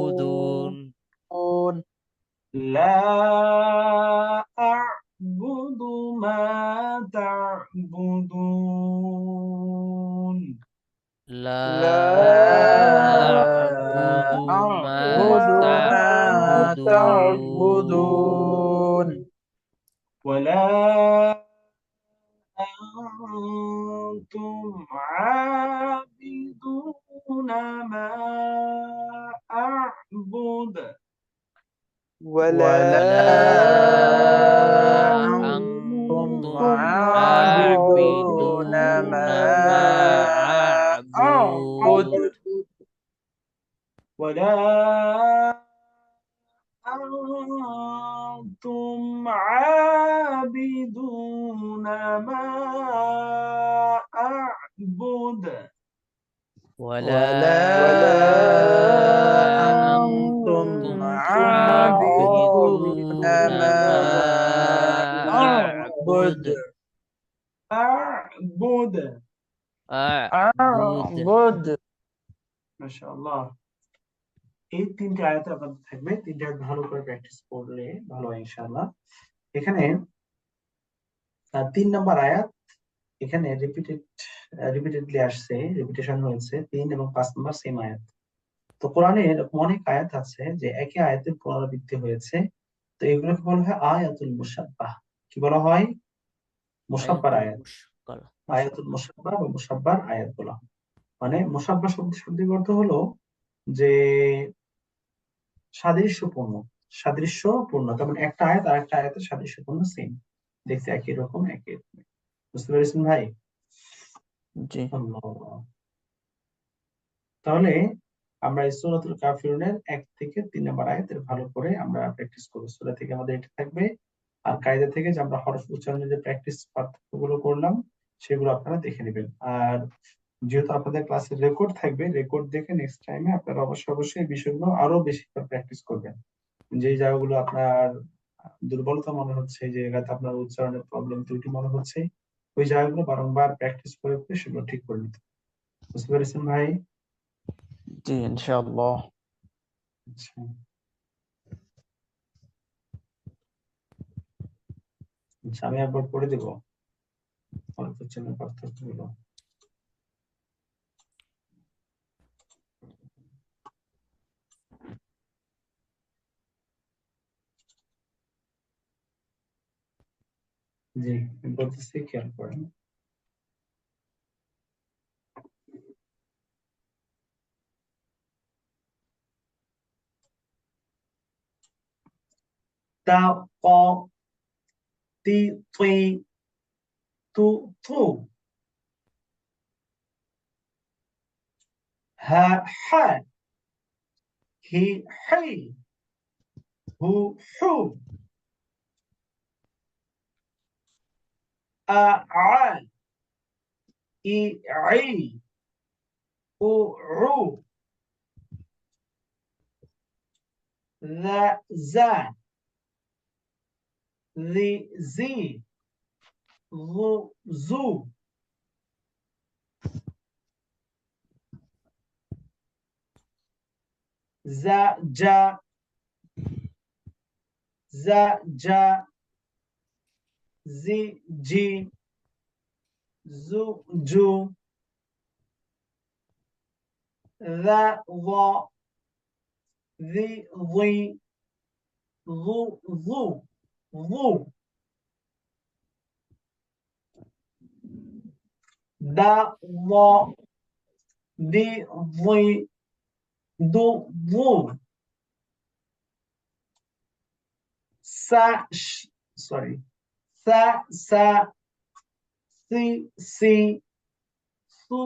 تعبدون. لا أعبد ما تعبدون. لا لا أعبد ما أعبد ما تعبدون. تعبدون. ولا أنتم عابدون ما أعبد. ولا ولا أنتم أنتم عابدون عابدون ما ما أعبد. أعبد. ولا أنتم عابدون ما أعبد. ولا ولا أنتم أنتم عابدون عابدون ما ما أعبد. أعبد. أعبد. أعبد. أعبد. মাশাআল্লাহ। এই 3টি আয়াতে আপনাদের থাকবে, 3টি আয়াত ভালো করে প্র্যাকটিস করলে ভালো হয় ইনশাআল্লাহ। এখানে 3 নম্বর আয়াত, এখানে রিপিটেডলি আসছে, রিপিটেশন হয়েছে। 3 এবং 5 নম্বর সেম আয়াত। তো কোরআনে এরকম অনেক আয়াত আছে যে একই আয়াতের পুনরাবৃত্তি হয়েছে। তো এগুলোকে বলা হয় আয়াতুল মুসাব্বাহ। কি বলা হয়? মুসাব্বার আয়াতুল আয়াত। মুশকাল। আয়াতুল মুসাব্বাহ বা মুসাব্বার আয়াত বলা হয়। মানে মুসাব্বা শব্দের অর্থ হলো যে সাদৃশ্যপূর্ণ। সাদৃশ্যপূর্ণ, তার মানে একটা আয়াত আর একটা আয়াতের সাদৃশ্যপূর্ণ, সেম, দেখতে একই রকম, একই রকম। বুঝতে পেরেছেন ভাই? জি। আল্লাহ। তাহলে আমরা এই সূরাতুল কাফিরুনের 1 থেকে 3 নম্বর আয়াতের ভালো করে আমরা প্র্যাকটিস করব। সূরা থেকে আমাদের এটা থাকবে, আর কায়দা থেকে যে আমরা হরফ উচ্চারণের যে প্র্যাকটিস পার্থক্যগুলো করলাম সেগুলো আপনারা দেখে নেবেন। আর যেহেতু আপনাদের ক্লাসের রেকর্ড থাকবে, রেকর্ড দেখে নেক্সট টাইমে আপনারা অবশ্যই এই বিষয়গুলো আরো বেশি করে প্র্যাকটিস করবেন। যে জায়গাগুলো আপনার দুর্বলতা মনে হচ্ছে, যে জায়গাতে আপনার উচ্চারণের প্রবলেম ত্রুটি মনে হচ্ছে, ওই জায়গাগুলো বারংবার প্র্যাকটিস করে সেগুলো ঠিক করে নিতে। বুঝতে পেরেছেন ভাই? জি ইনশাআল্লাহ। আচ্ছা আচ্ছা, আমি একবার পড়ে দেবো অল্প চিহ্ন পার্থক্যগুলো। জি, আমি বলতেছি, খেয়াল করেন। তা ক তি তুই তু তু হা হা হি হি হু হু আ আ ই ই উ উ ذا ذا ذي ذي ذو ذو ذا جا ذا جا ذي جي ذو جو ذا ظا ذي ضي ذو ذو ذو دا ضا دي ضي دو ضو سا sorry سا سا سي سي سو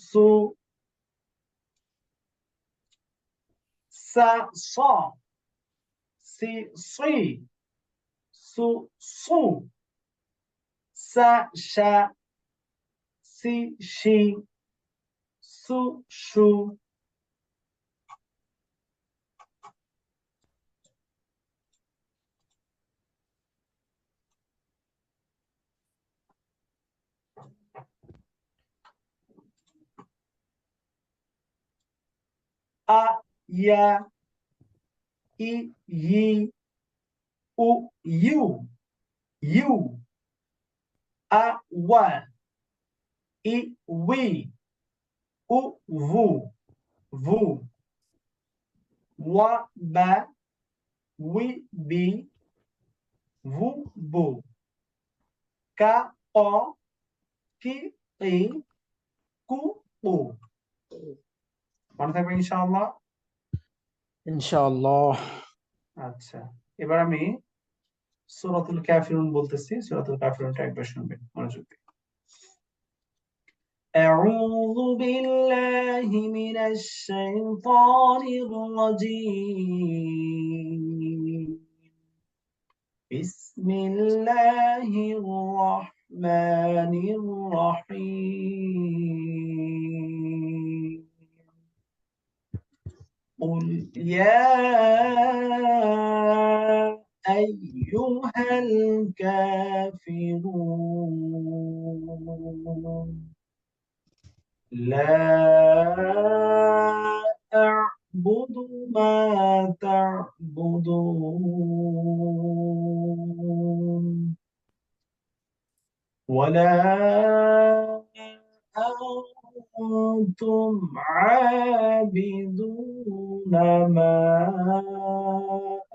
سو سا صا سي صي سو صو سا شا سي شي سو شو আ ইয়া ই ই উ ইউ ইউ আ ওয়া ই উই উ ভু ভু ওয়া বা উই বি ভু বু কা অ কি ই কু উ মনে থাকবে ইনশাআল্লাহ। ইনশাআল্লাহ। আচ্ছা, এবার আমি সূরাতুল কাফিরুন বলতেছি, সূরাতুল কাফিরুনটা একবার শুনবেন মনোযোগ দিয়ে। أعوذ بالله من الشيطان الرجيم بسم الله الرحمن الرحيم قل يا أيها الكافرون لا أعبد ما تعبدون ولا أنتم عابدون ما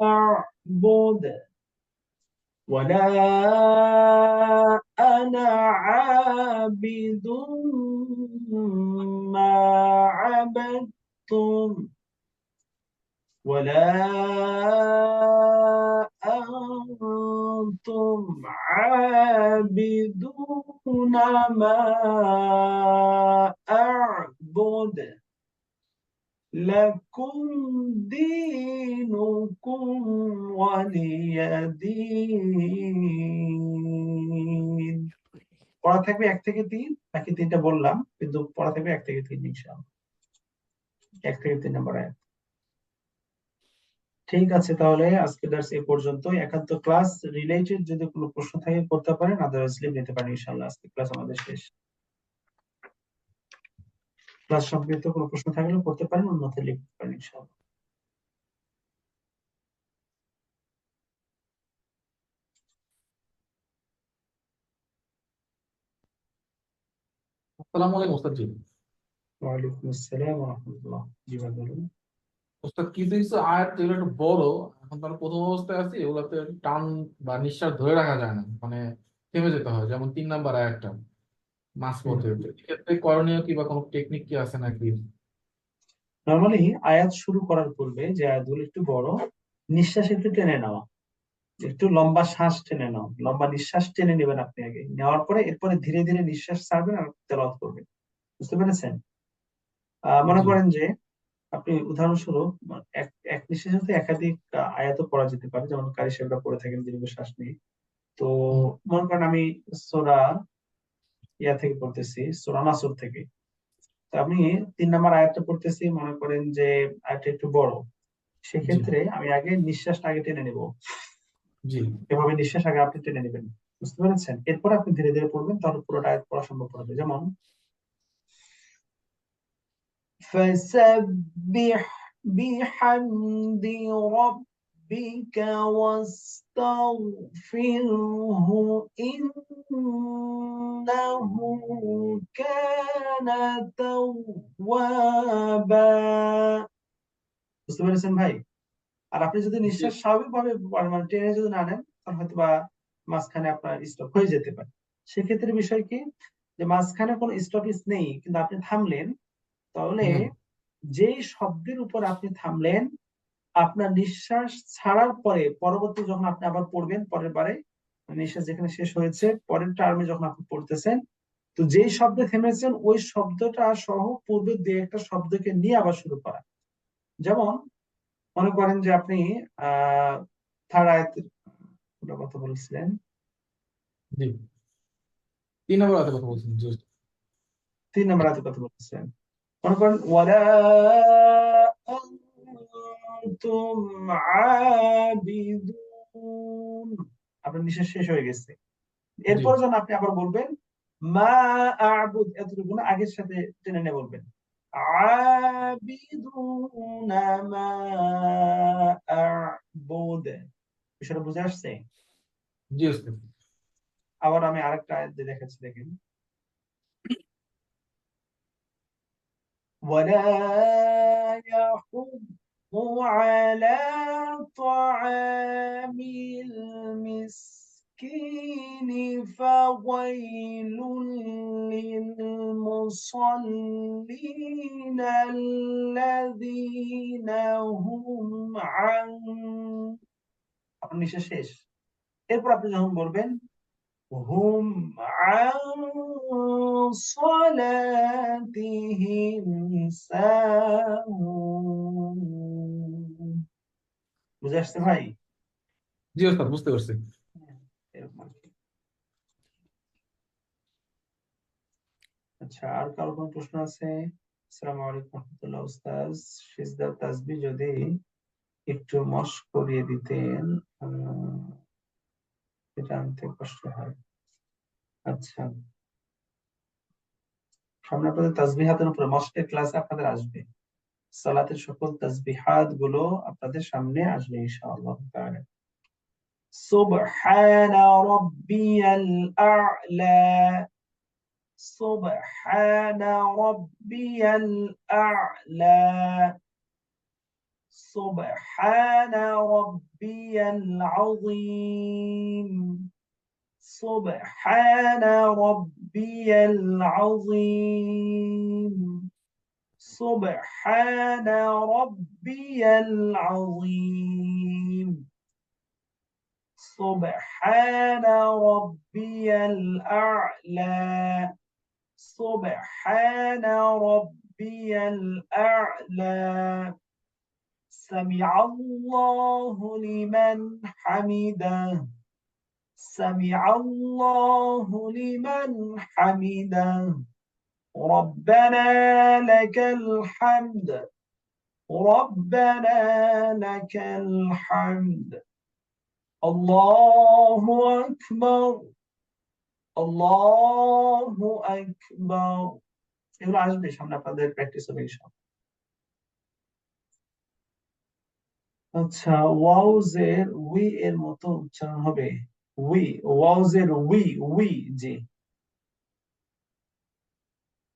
أعبد ولا أنا عابد ما عبدتم ولا أنتم عابدون ما أعبد لكم دينكم ولي دين পড়া থাকবে 1 থেকে 3, বাকি 3টা বললাম, কিন্তু পড়া থাকবে 1 থেকে 3 ইনশাআল্লাহ। 1 থেকে 3 নম্বর আয়াত। ঠিক আছে, তাহলে আজকে দার্স এই পর্যন্ত। একান্ত ক্লাস রিলেটেড যদি কোনো প্রশ্ন থাকে করতে পারেন, আদারওয়াইজ লিভ নিতে পারেন ইনশাআল্লাহ। আজকে ক্লাস আমাদের শেষ। ক্লাস সম্পর্কিত কোনো প্রশ্ন থাকলে করতে পারেন, অন্যথায় লিখতে পারেন ইনশাআল্লাহ। আসসালামু আলাইকুম ওস্তাদ জি। ওয়ালাইকুম আসসালাম ওয়া রাহমাতুল্লাহ। জি ভাই বলুন। ওস্তাদ কিছু কিছু আয়াত যেগুলো একটু বড়, এখন তার প্রথম অবস্থায় আছে, এগুলোতে টান বা নিঃশ্বাস ধরে রাখা যায় না, মানে থেমে যেতে হয়, যেমন 3 নাম্বার আয়াতটা মাঝপথে। এক্ষেত্রে করণীয় কি বা কোনো টেকনিক কি আছে নাকি? নরমালি আয়াত শুরু করার পূর্বে যে আয়াতগুলো একটু বড়, নিঃশ্বাস একটু টেনে নেওয়া, একটু লম্বা শ্বাস টেনে নাও, লম্বা নিঃশ্বাস টেনে নেবেন আপনি আগে, নেওয়ার পরে এরপরে ধীরে ধীরে নিঃশ্বাস ছাড়বেন আর তেলাওয়াত করবেন। বুঝতে পেরেছেন? মনে জি করেন যে আপনি উদাহরণস্বরূপ এক এক নিঃশ্বাসে হয়তো একাধিক আয়াত পড়া যেতে পারে, যেমন কারি সাহেবরা পড়ে থাকেন দীর্ঘ শ্বাস নিয়ে। তো হুম, মনে করেন আমি সূরা ইয়া থেকে পড়তেছি, সূরা নাসর থেকে। তো আমি 3 নম্বর আয়াতটা পড়তেছি, মনে করেন যে আয়াতটা একটু বড়, জি সেক্ষেত্রে আমি আগে নিঃশ্বাসটা আগে টেনে নেব। জি এভাবে নিঃশ্বাস আগে আপনি টেনে নেবেন। বুঝতে পেরেছেন? এরপর আপনি ধীরে ধীরে পড়বেন, তাহলে পুরোটা আয়াত পড়া সম্ভব হবে। যেমন فسبح بحمد ربك واستغفره إنه كان توابا। বুঝতে পেরেছেন ভাই? আর আপনি যদি জি নিঃশ্বাস স্বাভাবিকভাবে মানে টেনে যদি না নেন, তাহলে হয়তো বা মাঝখানে আপনার স্টপ হয়ে যেতে পারে। সেক্ষেত্রে বিষয় কি, যে মাঝখানে কোনো স্টপেজ নেই কিন্তু আপনি থামলেন, তাহলে হুম যেই শব্দের উপর আপনি থামলেন, আপনার নিঃশ্বাস ছাড়ার পরে পরবর্তী যখন আপনি আবার পড়বেন, পরের বারে নিঃশ্বাস যেখানে শেষ হয়েছে পরের টার্মে যখন আপনি পড়তেছেন, তো যেই শব্দে থেমেছেন ওই শব্দটা সহ পূর্বে দুই একটা শব্দকে নিয়ে আবার শুরু করা। যেমন মনে করেন যে আপনি থার্ড আয়াতের কথা বলছিলেন, জি 3 নম্বর হাতে কথা বলছেন। জি 3 নম্বর আয়াতের কথা বলছিলেন। মনে করেন ওয়ালা আনতুম আবিদুন, আপনার নিঃশ্বাস শেষ হয়ে গেছে। জি এরপর যখন আপনি আবার বলবেন মা আবুদ, এতটুকু না আগের সাথে টেনে নিয়ে বলবেন আবিদুনা মা আবুদ। বিষয়টা বুঝে আসছে? জি ওস্তাদ। আবার আমি আরেকটা আয়াত দিয়ে দেখাচ্ছি, দেখেন ولا يحض على طعام المسكين فويل للمصلين الذين هم عن আপনার নিঃশ্বাস শেষ। এরপর আপনি যখন বলবেন হুম عن صلاتهم ساهون। বুঝে আসছে ভাই? জি ওস্তাদ বুঝতে পারছি। এরকম আর কি। আচ্ছা, আর কারো কোনো প্রশ্ন আছে? আসসালামু আলাইকুম রহমতুল্লাহ। উস্তাজ সিজদা তাসবিহ যদি একটু মস্ক করিয়ে দিতেন, এটা আনতে কষ্ট হয়। আচ্ছা, সামনে আপনাদের তাসবিহাতের উপরে মস্কের ক্লাস আপনাদের আসবে, সালাতের সকল তাসবিহাত গুলো আপনাদের সামনে আসবে ইনশাআল্লাহ তাআলা। সুবহানা রাব্বিয়াল আ'লা, সুবহানা রাব্বিয়াল আ'লা, সুবহানা রাব্বিয়াল আযীম, সুবহানা রাব্বিয়াল আযীম, সুবহানা রাব্বিয়াল আযীম, সুবহানা রাব্বিয়াল আ'লা, সুবহানা রাব্বিয়াল আ'লা, সামিআল্লাহু লিমান হামিদাহ, সামিআল্লাহু লিমান হামিদাহ, রব্বানা লাকাল হামদ, রব্বানা লাকাল হামদ, আল্লাহু আকবার, আল্লাহু আকবার। এগুলো আসবে সামনে, আপনাদের প্র্যাকটিস হবে ইনশাআল্লাহ। আচ্ছা, ওয়াউজের উই এর মতো উচ্চারণ হবে। উই, ওয়াউজের উই, উই, জি।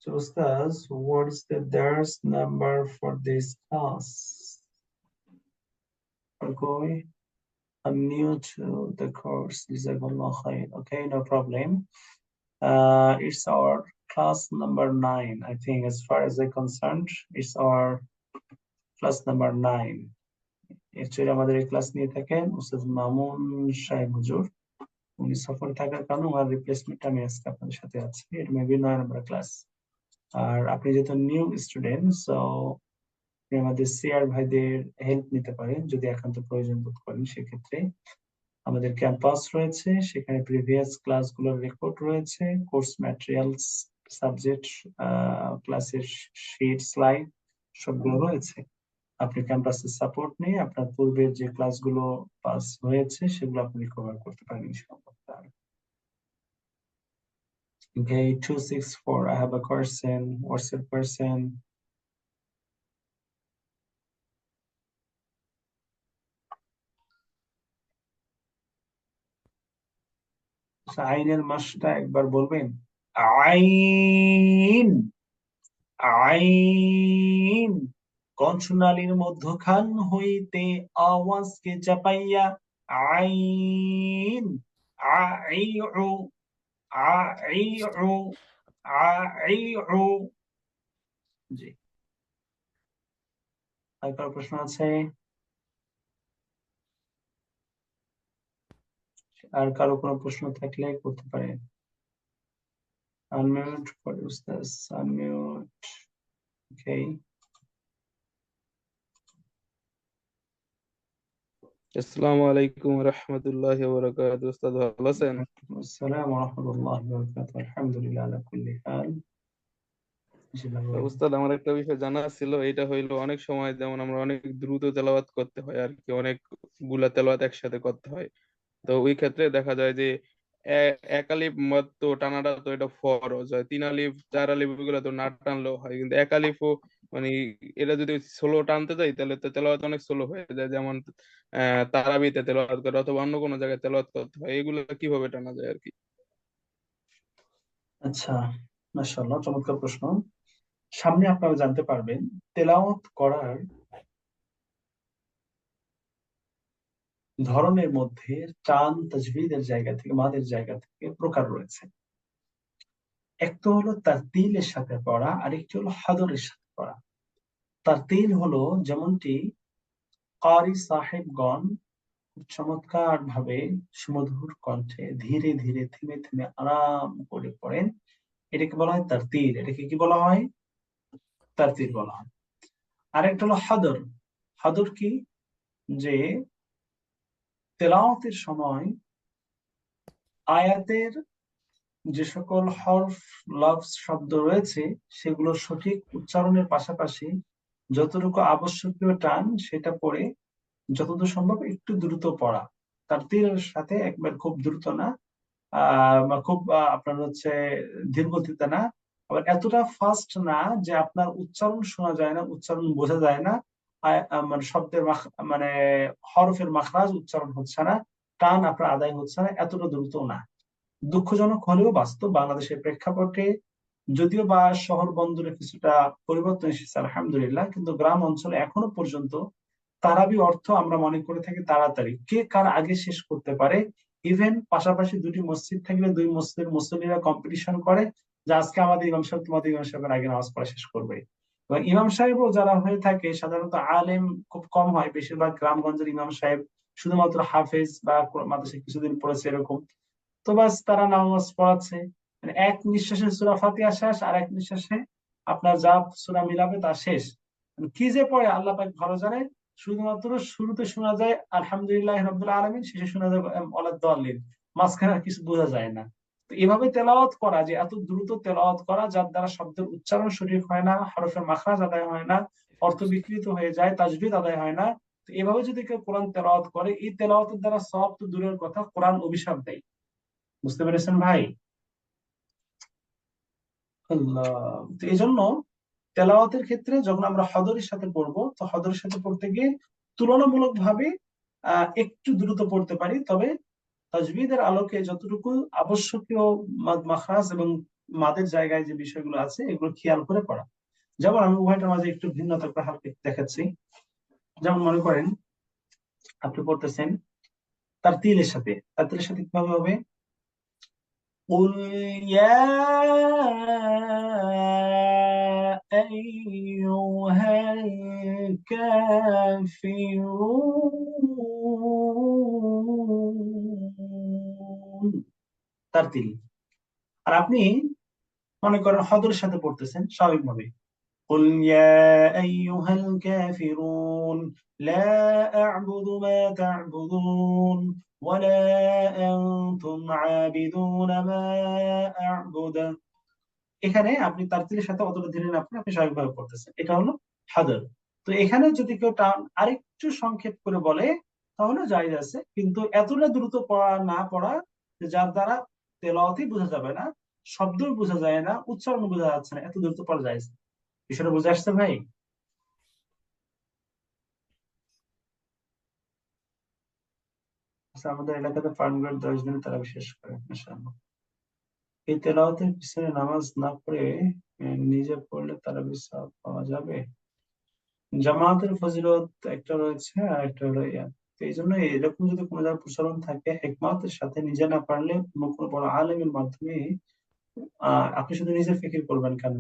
So, Ustaz, what is the dars number for this class? Okay, I'm new to the course. Jazakallah khair. Okay, no problem. It's our class number 9. I think, as far as I'm concerned, it's our class number 9. Actually আমাদের এই ক্লাস নিয়ে থাকেন উস্তাদ মামুন সাহেব হুজুর। উনি সফরে থাকার কারণে ওনার রিপ্লেসমেন্ট আমি আজকে আপনাদের সাথে আছি। এটা মেবি 9 নম্বর ক্লাস। আর আপনি যেহেতু নিউ স্টুডেন্ট, সো আপনি আমাদের সিআর ভাইদের হেল্প নিতে পারেন যদি একান্ত প্রয়োজন বোধ করেন। সেক্ষেত্রে আমাদের ক্যাম্পাস রয়েছে, সেখানে প্রিভিয়াস ক্লাসগুলোর রেকর্ড রয়েছে, কোর্স ম্যাটেরিয়ালস, সাবজেক্ট, ক্লাসের শিট, স্লাইড সবগুলো রয়েছে। আপনি ক্যাম্পাসের সাপোর্ট নিয়ে আপনার পূর্বের যে ক্লাসগুলো পাস হয়েছে সেগুলো আপনি রিকভার করতে পারেন ইনশাআল্লাহ। Okay, 264. I have a question. What's your question? আইনের মাসটা একবার বলবেন? আইন, আইন কণ্ঠনালীর মধ্যখান হইতে আওয়াজকে চাপাইয়া আইন, আইউ, আইউ, আইউ। জি, আর কারো প্রশ্ন আছে? আর কারো কোনো প্রশ্ন থাকলে করতে পারেন। Unmute for Ustaz. Unmute. Okay. আসসালামু আলাইকুম রহমতুল্লাহি ওয়া বারাকাতুহু। উস্তাদ ভালো আছেন? আসসালামু রাহমাতুল্লাহি ওয়া বারাকাতুহু। আলহামদুলিল্লাহ আলা কুল্লি হাল। উস্তাদ, আমার একটা বিষয় জানা ছিল, এটা হইলো অনেক সময় যেমন আমরা অনেক দ্রুত তেলাওয়াত করতে হয় আর কি, অনেক গুলা তেলাওয়াত একসাথে করতে হয়। তো ওই ক্ষেত্রে দেখা যায় যে এক আলিফ মদ তো টানাটা তো এটা ফরজ হয়, 3 আলিফ 4 আলিফ গুলো তো না টানলেও হয়, কিন্তু এক আলিফও মানে এটা যদি স্লো টানতে যাই তাহলে তো তেলাওয়াত অনেক স্লো হয়ে যায়। যেমন তারাবিতে তেলাওয়াত করে অথবা অন্য কোনো জায়গায় তেলাওয়াত করতে হয়, এগুলো কিভাবে টানা যায় আর কি? আচ্ছা, মাশাআল্লাহ, চমৎকার প্রশ্ন। সামনে আপনারা জানতে পারবেন তেলাওয়াত করার ধরনের মধ্যে টান তাজবিদের জায়গা থেকে, মাদের জায়গা থেকে প্রকার রয়েছে। একটা হলো তারতিলের সাথে পড়া, আরেকটি হলো হাদরের সাথে পড়া। তারতিল হলো যেমনটি কারি সাহেবগণ চমৎকার ভাবে সুমধুর কণ্ঠে ধীরে ধীরে থেমে থেমে আরাম করে পড়েন, এটাকে বলা হয় তারতিল। এটাকে কি বলা হয়? তারতিল বলা হয়। আরেকটা হলো হাদর। হাদর কি? যে তেলাওয়াতের সময় আয়াতের যে সকল হরফ, লফজ, শব্দ রয়েছে সেগুলো সঠিক উচ্চারণের পাশাপাশি যতটুকু আবশ্যকীয় টান সেটা পড়ে যতদূর সম্ভব একটু দ্রুত পড়া। তারতিলের সাথে একবার খুব দ্রুত না, বা খুব আপনার হচ্ছে ধীর গতিতে না, আবার এতটা ফাস্ট না যে আপনার উচ্চারণ শোনা যায় না, উচ্চারণ বোঝা যায় না, মানে শব্দের মানে হরফের মাখরাজ উচ্চারণ হচ্ছে না, টান আপনার আদায় হচ্ছে না, এতটা দ্রুত না। দুঃখজনক হলেও বাস্তব, বাংলাদেশের প্রেক্ষাপটে যদিও বা শহর বন্দরে কিছুটা পরিবর্তন এসেছে আলহামদুলিল্লাহ, কিন্তু গ্রাম অঞ্চলে এখনো পর্যন্ত তারাবি অর্থ আমরা মনে করে থাকি তাড়াতাড়ি, কে কার আগে শেষ করতে পারে। ইভেন পাশাপাশি দুটি মসজিদ থাকলে দুই মসজিদের মুসল্লিরা কম্পিটিশন করে যে আজকে আমাদের ইমাম সাহেব তোমাদের ইমাম সাহেবের আগে নামাজ পড়া শেষ করবে। এবং ইমাম সাহেবও যারা হয়ে থাকে সাধারণত আলেম খুব কম হয়, বেশিরভাগ গ্রামগঞ্জের ইমাম সাহেব শুধুমাত্র হাফেজ বা মাদ্রাসায় কিছুদিন পড়েছে এরকম। তো বাস তারা নামাজ পড়াচ্ছে, মানে এক নিঃশ্বাসে সূরা ফাতিহা শেষ, আর এক নিঃশ্বাসে আপনার যা সূরা মিলাবে তা শেষ। মানে কি যে পড়ে আল্লাহ পাক ভালো জানে। শুধুমাত্র শুরুতে শোনা যায় আলহামদুলিল্লাহ রাব্বিল আলামিন, শেষে শোনা যায় ওয়ালাদ দাল্লিন, মাঝখানে আর কিছু বোঝা যায় না। তো এভাবে তেলাওয়াত করা, যে এত দ্রুত তেলাওয়াত করা যার দ্বারা শব্দের উচ্চারণ সঠিক হয় না, হরফের মাখরাজ আদায় হয় না, অর্থ বিকৃত হয়ে যায়, তাজবিদ আদায় হয় না। তো এভাবে যদি কেউ কোরআন তেলাওয়াত করে, এই তেলাওয়াতের দ্বারা সওয়াব তো দূরের কথা, কোরআন অভিশাপ দেয়। বুঝতে পেরেছেন ভাই? আল্লাহ। তো এই জন্য তেলাওয়াতের ক্ষেত্রে যখন আমরা হদরের সাথে পড়বো, তো হদরের সাথে পড়তে গিয়ে তুলনামূলক ভাবে একটু দ্রুত পড়তে পারি, তবে তাজবিদের আলোকে যতটুকু আবশ্যকীয় মাখরাজ এবং মাদের জায়গায় যে বিষয়গুলো আছে এগুলো খেয়াল করে পড়া। যেমন আমি উভয়টার মাঝে একটু ভিন্নতা করে হালকা দেখাচ্ছি। যেমন মনে করেন আপনি পড়তেছেন তারতিলের সাথে, তারতিলের সাথে কিভাবে হবে? قل يا أيها الكافرون তারতিল। আর আপনি মনে করেন হদরের সাথে পড়তেছেন স্বাভাবিকভাবে, قل يا أيها الكافرون لا أعبد ما تعبدون ولا أنتم عابدون ما أعبد। এখানে আপনি তারতিলের সাথে অতটা ধীরে না পড়ে আপনি স্বাভাবিকভাবে পড়তেছেন, এটা হলো হাদর। তো এখানে যদি কেউ টান আরেকটু সংক্ষেপ করে বলে তাহলে জায়েজ আছে, কিন্তু এতটা দ্রুত পড়া না পড়া যে যার দ্বারা তেলাওয়াতই বোঝা যাবে না, শব্দই বোঝা যায় না, উচ্চারণ বোঝা যাচ্ছে না, এত দ্রুত পড়া যায় না। বিষয়টা বুঝে আসছে ভাই? আচ্ছা, আমাদের এলাকাতে 5 গ্রেড 10 দিনে তারা বিশেষ করে মাশাআল্লাহ। এই তেলাওয়াতের পিছনে নামাজ না পড়ে নিজে পড়লে তারা সওয়াব পাওয়া যাবে? জামাতের ফজিলত একটা রয়েছে আর একটা হলো তো এই জন্য এরকম যদি কোনো জায়গায় প্রচলন থাকে হিকমতের সাথে, নিজে না পারলে কোনো বড় আলেমের মাধ্যমে আপনি শুধু নিজে ফিকির করবেন কেন,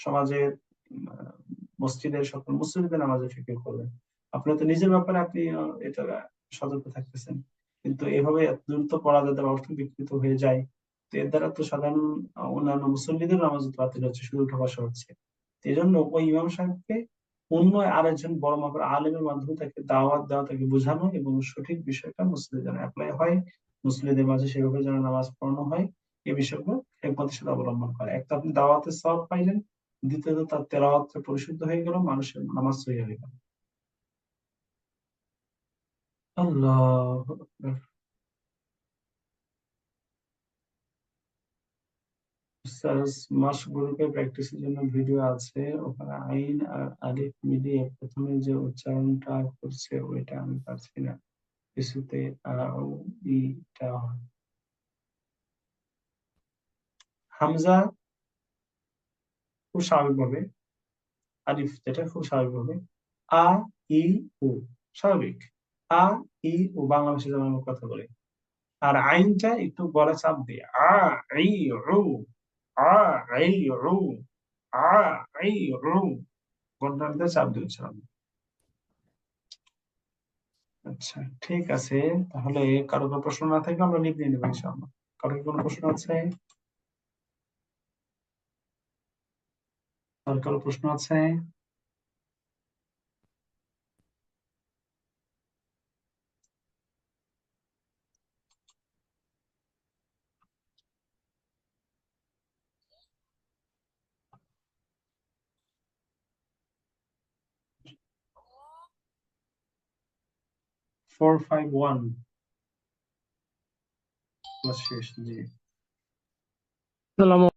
সমাজের মসজিদের সকল মুসল্লিদের নামাজে ফিকির করবেন। আপনি তো নিজের ব্যাপারে আপনি এটা সতর্ক থাকতেছেন, কিন্তু এভাবে এত দ্রুত পড়া যাতে অর্থ বিকৃত হয়ে যায়, তো এর দ্বারা তো সাধারণ অন্যান্য মুসল্লিদের নামাজ বাতিল হচ্ছে, শুধু উঠা বসা হচ্ছে। এই জন্য ওই ইমাম সাহেবকে অন্য আরেকজন বড় মাপের আলেমের মাধ্যমে তাকে দাওয়াত দেওয়া, তাকে বোঝানো এবং সঠিক বিষয়টা মুসলিমদের যেন অ্যাপ্লাই হয়, মুসলিমদের মাঝে সেভাবে যেন নামাজ পড়ানো হয়, এই বিষয়গুলো হিকমতের সাথে অবলম্বন করে। এক তো আপনি দাওয়াতের সওয়াব পাইলেন, দ্বিতীয়ত তার তেলাওয়াতটা পরিশুদ্ধ হয়ে গেল, মানুষের নামাজ সহিহ হয়ে গেল। আল্লাহু আকবার। স্যার, মাস গ্রুপে প্র্যাকটিসের জন্য ভিডিও আছে, ওখানে আইন আর আলিফ মিলিয়ে প্রথমে যে উচ্চারণটা করছে ওইটা আমি পারছি না, কিছুতে ইটা হামজা খুব স্বাভাবিকভাবে, আলিফ যেটা খুব স্বাভাবিকভাবে আ ই উ, স্বাভাবিক আ ই উ, বাংলা ভাষায় যেমন আমরা কথা বলি। আর আইনটা একটু গলা চাপ দিয়ে আ ই উ, আ ই উ, আ ই উ, গন্ডারটা চাপ দিয়ে উচ্চারণ। আচ্ছা, ঠিক আছে, তাহলে কারো কোনো প্রশ্ন না থাকলে আমরা লিখ নিয়ে নেবো ইনশাআল্লাহ। কারো কি কোনো প্রশ্ন আছে? আর কারো প্রশ্ন আছে? ফোর ফাইভ ওয়ান ক্লাস শেষ, জি।